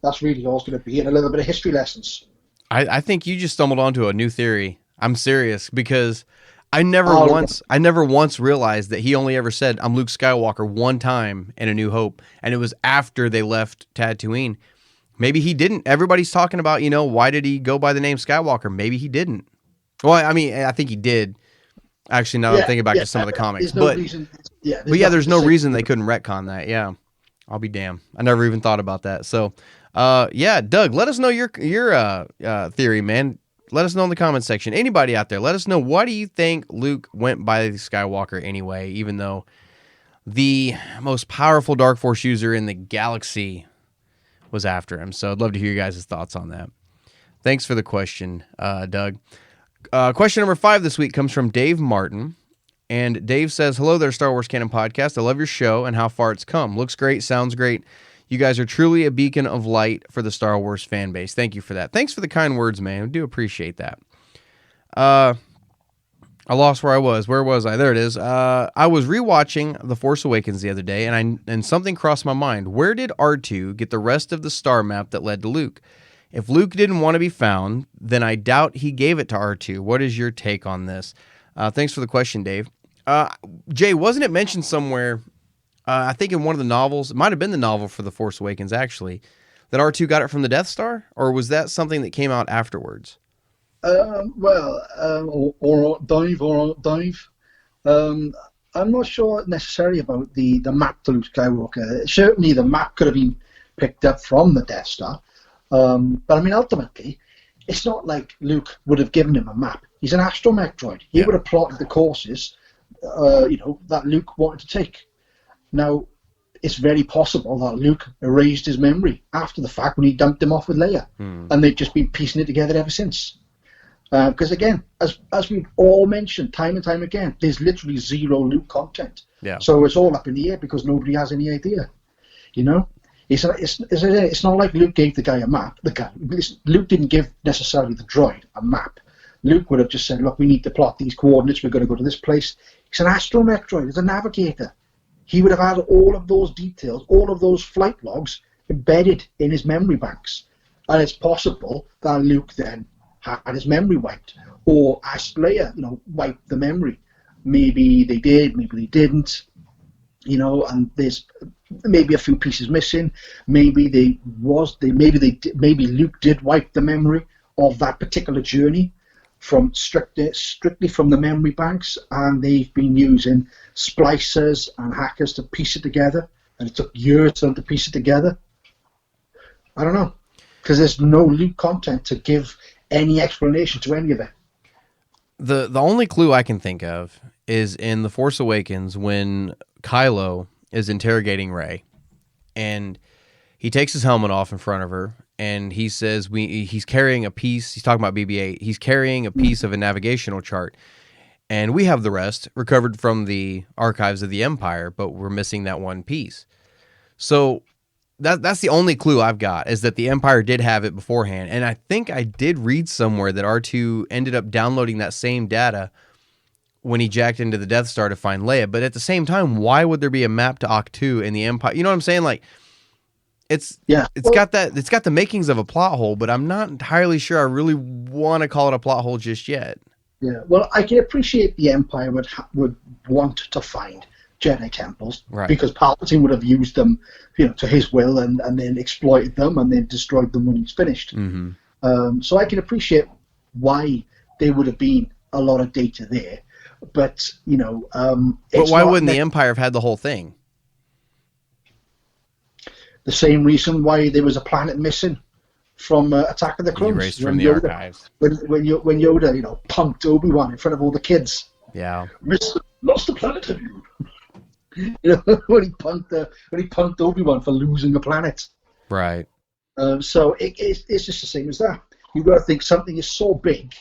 S5: That's really all it's going to be, and a little bit of history lessons.
S4: I think you just stumbled onto a new theory. I'm serious, because I never once realized that he only ever said, "I'm Luke Skywalker" one time in A New Hope, and it was after they left Tatooine. Maybe he didn't. Everybody's talking about, why did he go by the name Skywalker? Maybe he didn't. Well, I mean, I think he did. Actually, now I'm thinking back to some of the comics. There's no reason they couldn't retcon that. Yeah, I'll be damned. I never even thought about that. So, Doug, let us know your theory, man. Let us know in the comments section. Anybody out there, let us know, why do you think Luke went by Skywalker anyway, even though the most powerful Dark Force user in the galaxy was after him? So I'd love to hear you guys' thoughts on that. Thanks for the question, Doug. Question number 5 this week comes from Dave Martin. And Dave says, "Hello there, Star Wars Canon Podcast. I love your show and how far it's come. Looks great, sounds great. You guys are truly a beacon of light for the Star Wars fan base. Thank you for that." Thanks for the kind words, man. I do appreciate that. I lost where I was. Where was I? There it is. I was rewatching The Force Awakens the other day, and something crossed my mind. Where did R2 get the rest of the star map that led to Luke? If Luke didn't want to be found, then I doubt he gave it to R2. What is your take on this? Thanks for the question, Dave. Jay, wasn't it mentioned somewhere, I think in one of the novels, it might have been the novel for The Force Awakens, actually, that R2 got it from the Death Star? Or was that something that came out afterwards?
S5: Dave. I'm not sure necessarily about the map to Luke Skywalker. Certainly the map could have been picked up from the Death Star. But I mean, ultimately, it's not like Luke would have given him a map. He's an astromech droid. He would have plotted the courses, that Luke wanted to take. Now, it's very possible that Luke erased his memory after the fact when he dumped him off with Leia, and they've just been piecing it together ever since. Because again, as we've all mentioned time and time again, there's literally zero Luke content.
S4: Yeah.
S5: So it's all up in the air because nobody has any idea. It's not like Luke gave the guy a map. Luke didn't give necessarily the droid a map. Luke would have just said, "Look, we need to plot these coordinates. We're going to go to this place." He's an astromech droid. He's a navigator. He would have had all of those details, all of those flight logs embedded in his memory banks. And it's possible that Luke then had his memory wiped, or asked Leia, wiped the memory. Maybe they did, maybe they didn't. And there's maybe a few pieces missing. Maybe Luke did wipe the memory of that particular journey from strictly from the memory banks, and they've been using splicers and hackers to piece it together, and it took years for them to piece it together. I don't know, because there's no Luke content to give any explanation to any of it.
S4: The only clue I can think of is in The Force Awakens when Kylo is interrogating Rey, and he takes his helmet off in front of her, and he says he's carrying a piece. He's talking about BB-8. He's carrying a piece of a navigational chart, and we have the rest recovered from the archives of the Empire, but we're missing that one piece. So that's the only clue I've got, is that the Empire did have it beforehand, and I think I did read somewhere that R2 ended up downloading that same data when he jacked into the Death Star to find Leia. But at the same time, why would there be a map to Ahch-To in the Empire? You know what I'm saying? Like, it's got the makings of a plot hole, but I'm not entirely sure I really want to call it a plot hole just yet.
S5: Yeah, well, I can appreciate the Empire would want to find Jedi temples,
S4: right,
S5: because Palpatine would have used them, to his will, and then exploited them and then destroyed them when he's finished.
S4: Mm-hmm.
S5: So I can appreciate why there would have been a lot of data there, but
S4: but why wouldn't the Empire have had the whole thing?
S5: The same reason why there was a planet missing from Attack of the Clones.
S4: Erased from the archives.
S5: When Yoda, punked Obi-Wan in front of all the kids.
S4: Yeah.
S5: Lost the planet, have you? When he punked Obi-Wan for losing a planet.
S4: Right.
S5: So it's just the same as that. You've got to think something is so big,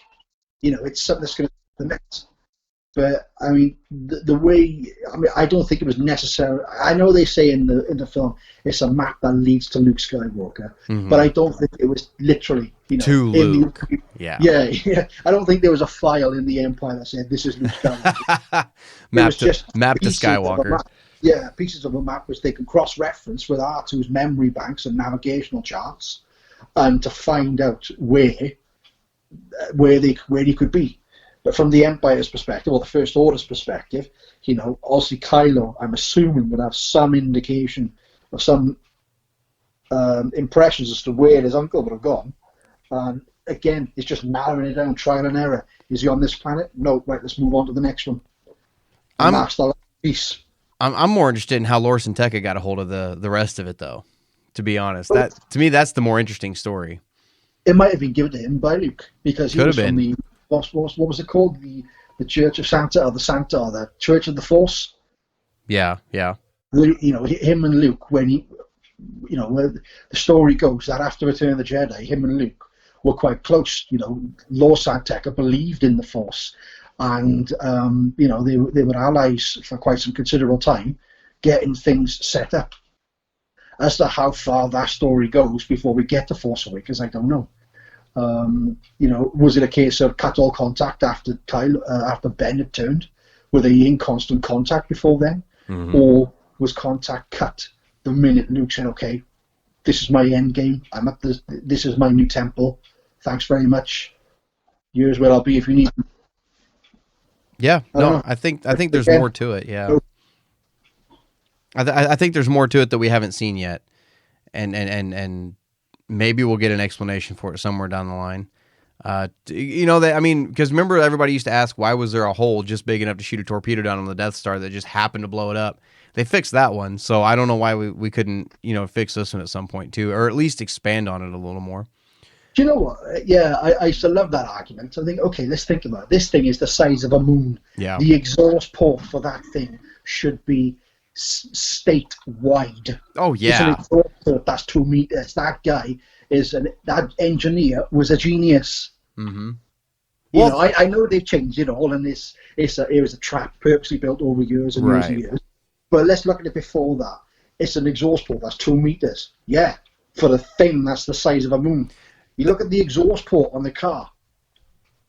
S5: it's something that's going to the next. But I mean, the way, I don't think it was necessary. I know they say in the film it's a map that leads to Luke Skywalker,
S4: mm-hmm.
S5: but I don't think it was literally
S4: to Luke.
S5: Yeah. I don't think there was a file in the Empire that said this is Luke Skywalker.
S4: map to Skywalker.
S5: Pieces of a map which they can cross-reference with R2's memory banks and navigational charts, and to find out where he could be. But from the Empire's perspective, or the First Order's perspective, obviously Kylo, I'm assuming, would have some indication or some impressions as to where his uncle would have gone. And again, it's just narrowing it down, trial and error. Is he on this planet? No. Right, let's move on to the next one. That's the last piece.
S4: I'm more interested in how Lorsan Tekka got a hold of the rest of it, though. To be honest, to me, that's the more interesting story.
S5: It might have been given to him by Luke, because he was from the what was it called? The Church of Santa, or the Church of the Force.
S4: Yeah.
S5: Him and Luke, when where the story goes that after Return of the Jedi, him and Luke were quite close. Lorsan Tekka believed in the Force, and they were allies for quite some considerable time, getting things set up. As to how far that story goes before we get to Force Awakens, I don't know. Was it a case of cut all contact after Ben had turned? Were they in constant contact before then? Mm-hmm. Or was contact cut the minute Luke said, okay, this is my end game, this is my new temple, thanks very much, here's where I'll be if you need me.
S4: Yeah, I think there's more to it, yeah. I think there's more to it that we haven't seen yet, and maybe we'll get an explanation for it somewhere down the line. Because remember, everybody used to ask, why was there a hole just big enough to shoot a torpedo down on the Death Star that just happened to blow it up? They fixed that one, so I don't know why we couldn't, fix this one at some point too, or at least expand on it a little more.
S5: Do you know what? Yeah, I used to love that argument. I think, okay, let's think about it. This thing is the size of a moon.
S4: Yeah.
S5: The exhaust port for that thing should be state-wide.
S4: Oh, yeah.
S5: It's an exhaust port that's 2 meters. That guy that engineer was a genius.
S4: Mm-hmm.
S5: I know they've changed it all, and it was a trap purposely built over years and years and years. But let's look at it before that. It's an exhaust port that's 2 meters. Yeah, for a thing that's the size of a moon. You look at the exhaust port on the car.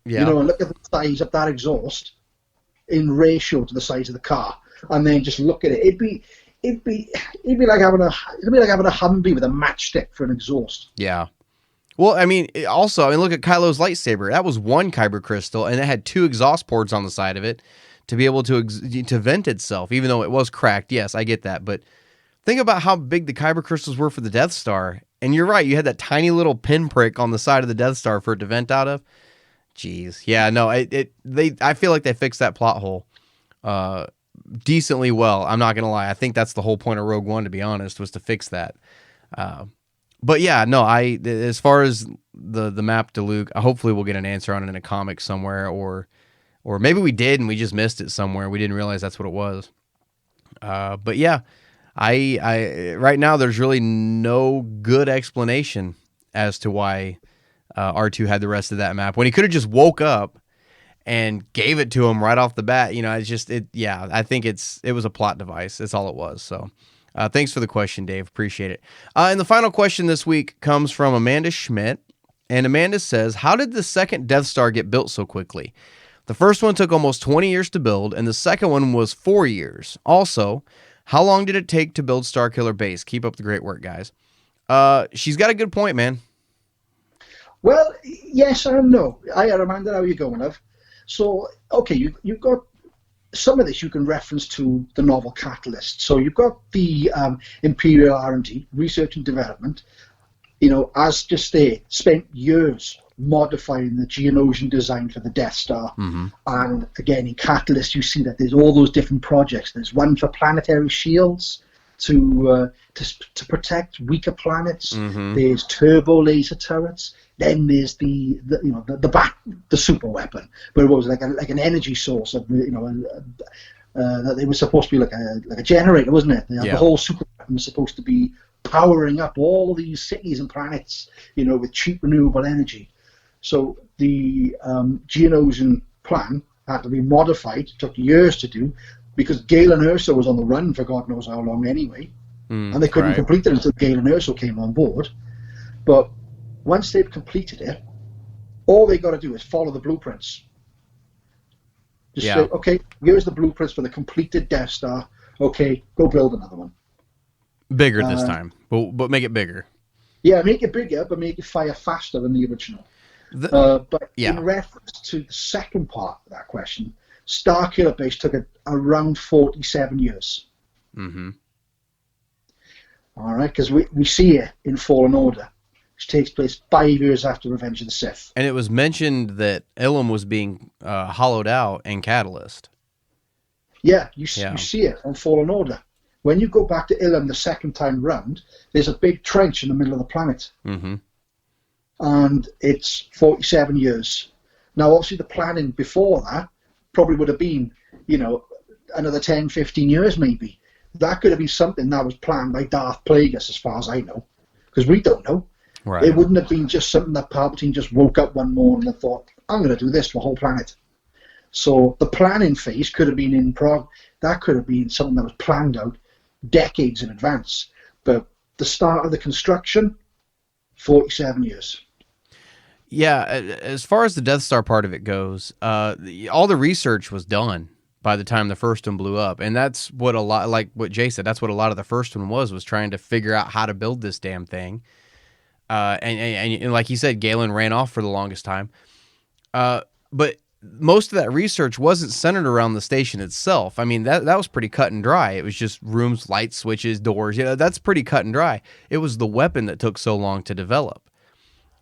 S4: Yeah.
S5: And look at the size of that exhaust in ratio to the size of the car, and then just look at it. It'd be like having a Humvee with a matchstick for an exhaust.
S4: Yeah. Well, look at Kylo's lightsaber. That was one kyber crystal, and it had 2 exhaust ports on the side of it to be able to vent itself, even though it was cracked. Yes, I get that, but think about how big the kyber crystals were for the Death Star. And you're right, you had that tiny little pinprick on the side of the Death Star for it to vent out of. Jeez. Yeah, no, I feel like they fixed that plot hole decently well. I'm not going to lie. I think that's the whole point of Rogue One, to be honest, was to fix that. But yeah, no, as far as the map to Luke, hopefully we'll get an answer on it in a comic somewhere, or maybe we did and we just missed it somewhere. We didn't realize that's what it was. But yeah, I right now there's really no good explanation as to why R2 had the rest of that map when he could have just woke up and gave it to him right off the bat. I think it was a plot device. That's all it was. So thanks for the question, Dave. Appreciate it. And the final question this week comes from Amanda Schmidt. And Amanda says, how did the second Death Star get built so quickly? The first one took almost 20 years to build, and the second one was 4 years. Also, how long did it take to build Starkiller Base? Keep up the great work, guys. She's got a good point, man.
S5: Well, yes and no. I remember how you're going, love. So, okay, you've got some of this you can reference to the novel Catalyst. So you've got the Imperial R&D, research and development, as just they spent years modifying the Geonosian design for the Death Star.
S4: Mm-hmm.
S5: And again, in Catalyst, you see that there's all those different projects. There's one for planetary shields to protect weaker planets.
S4: Mm-hmm.
S5: There's turbo laser turrets. Then there's the super weapon, where it was like an energy source of that they were supposed to be like a generator, wasn't it? The whole super weapon was supposed to be powering up all these cities and planets, with cheap renewable energy. So the Geonosian plan had to be modified. It took years to do because Galen Erso was on the run for God knows how long anyway, and they couldn't complete it until Galen Erso came on board. But once they've completed it, all they got to do is follow the blueprints. Just say, okay, here's the blueprints for the completed Death Star. Okay, go build another one.
S4: Bigger this time, but make it bigger.
S5: Yeah, make it bigger, but make it fire faster than the original. In reference to the second part of that question, Starkiller Base took around 47 years.
S4: Mm-hmm.
S5: All right, because we see it in Fallen Order, which takes place 5 years after Revenge of the Sith.
S4: And it was mentioned that Ilum was being hollowed out in Catalyst.
S5: Yeah, you see it on Fallen Order. When you go back to Ilum the second time round, there's a big trench in the middle of the planet.
S4: Mm-hmm.
S5: And it's 47 years. Now, obviously, the planning before that probably would have been, another 10, 15 years maybe. That could have been something that was planned by Darth Plagueis, as far as I know, because we don't know.
S4: Right.
S5: It wouldn't have been just something that Palpatine just woke up one morning and thought, I'm going to do this for the whole planet. So the planning phase could have been that could have been something that was planned out decades in advance. But the start of the construction, 47 years.
S4: Yeah, as far as the Death Star part of it goes, all the research was done by the time the first one blew up. And that's what like what Jay said, that's what a lot of the first one was trying to figure out how to build this damn thing. And like you said, Galen ran off for the longest time. But most of that research wasn't centered around the station itself. I mean, that was pretty cut and dry. It was just rooms, lights, switches, doors. That's pretty cut and dry. It was the weapon that took so long to develop.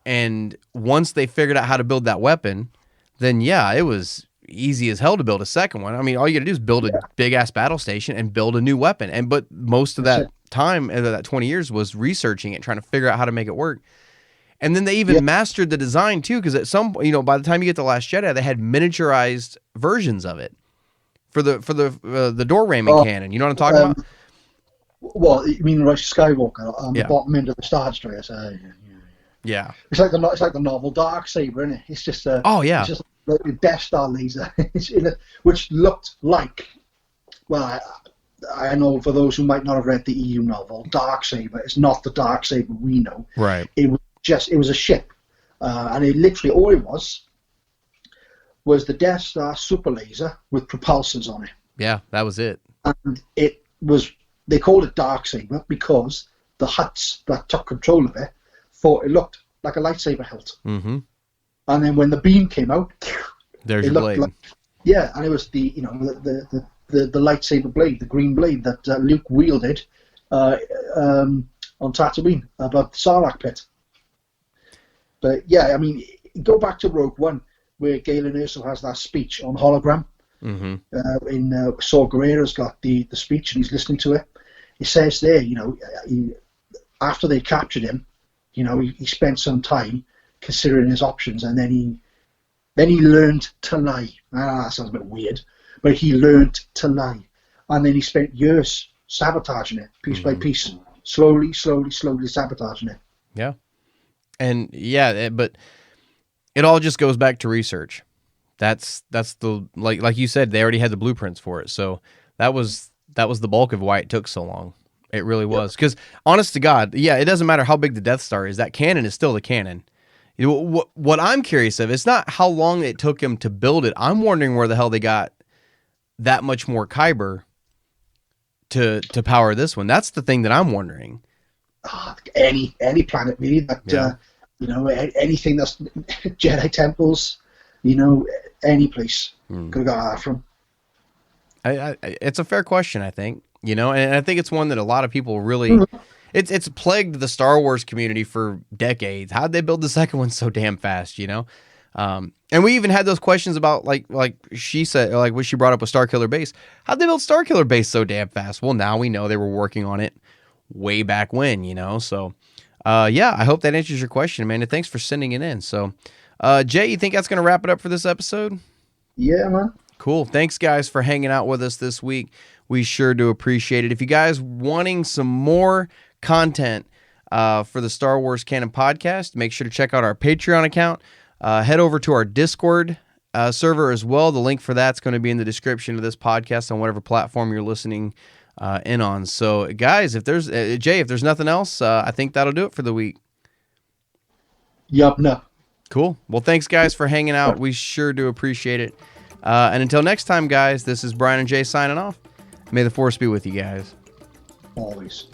S4: And once they figured out how to build that weapon, then it was easy as hell to build a second one. I mean, all you got to do is build a big-ass battle station and build a new weapon. But most of that time, that 20 years, was researching it, trying to figure out how to make it work. And then they even mastered the design too, because at some, by the time you get to Last Jedi, they had miniaturized versions of it for the door ramming cannon. You know what I'm talking about?
S5: Well, you mean Rise of Skywalker on the bottom end of the Star Destroyer?
S4: Yeah.
S5: It's like the novel Darksaber, isn't it? It's just it's just the Death Star laser, which looked like. Well, I know for those who might not have read the EU novel, Darksaber is not the Darksaber we know.
S4: Right.
S5: It was a ship, and it literally all it was the Death Star super laser with propulsors on it.
S4: Yeah, that was it.
S5: And they called it Darksaber because the Hutts that took control of it thought it looked like a lightsaber hilt.
S4: Mm-hmm.
S5: And then when the beam came out,
S4: there's your blade.
S5: And it was the lightsaber blade, the green blade that Luke wielded on Tatooine above the Sarlacc pit. But I mean, go back to Rogue One, where Galen Erso has that speech on hologram.
S4: Mm-hmm.
S5: Saw Gerrera's got the speech and he's listening to it. It says there, after they captured him, he spent some time considering his options, and then he learned to lie. That sounds a bit weird, but he learned to lie, and then he spent years sabotaging it, piece by piece, slowly sabotaging it.
S4: Yeah, and but it all just goes back to research. That's the like you said, they already had the blueprints for it, so that was the bulk of why it took so long. It really was, because honest to God, it doesn't matter how big the Death Star is. That cannon is still the cannon. You know, what I'm curious of, it's not how long it took him to build it. I'm wondering where the hell they got that much more kyber to power this one. That's the thing that I'm wondering.
S5: Any planet really that anything that's Jedi temples, any place could have got that from.
S4: It's a fair question, I think. And I think it's one that a lot of people really. It's plagued the Star Wars community for decades. How'd they build the second one so damn fast? And we even had those questions about like she said, like what she brought up with Starkiller Base. How'd they build Starkiller Base so damn fast? Well, now we know they were working on it way back when. So I hope that answers your question, Amanda. Thanks for sending it in. So, Jay, you think that's gonna wrap it up for this episode?
S5: Yeah, man.
S4: Cool. Thanks, guys, for hanging out with us this week. We sure do appreciate it. If you guys wanting some more content for the Star Wars Canon Podcast, make sure to check out our Patreon account. Head over to our Discord server as well. The link for that's going to be in the description of this podcast on whatever platform you're listening in on. So, guys, if there's Jay, if there's nothing else, I think that'll do it for the week.
S5: Yup, no.
S4: Cool. Well, thanks, guys, for hanging out. We sure do appreciate it. And until next time, guys, this is Brian and Jay signing off. May the Force be with you guys.
S5: Always.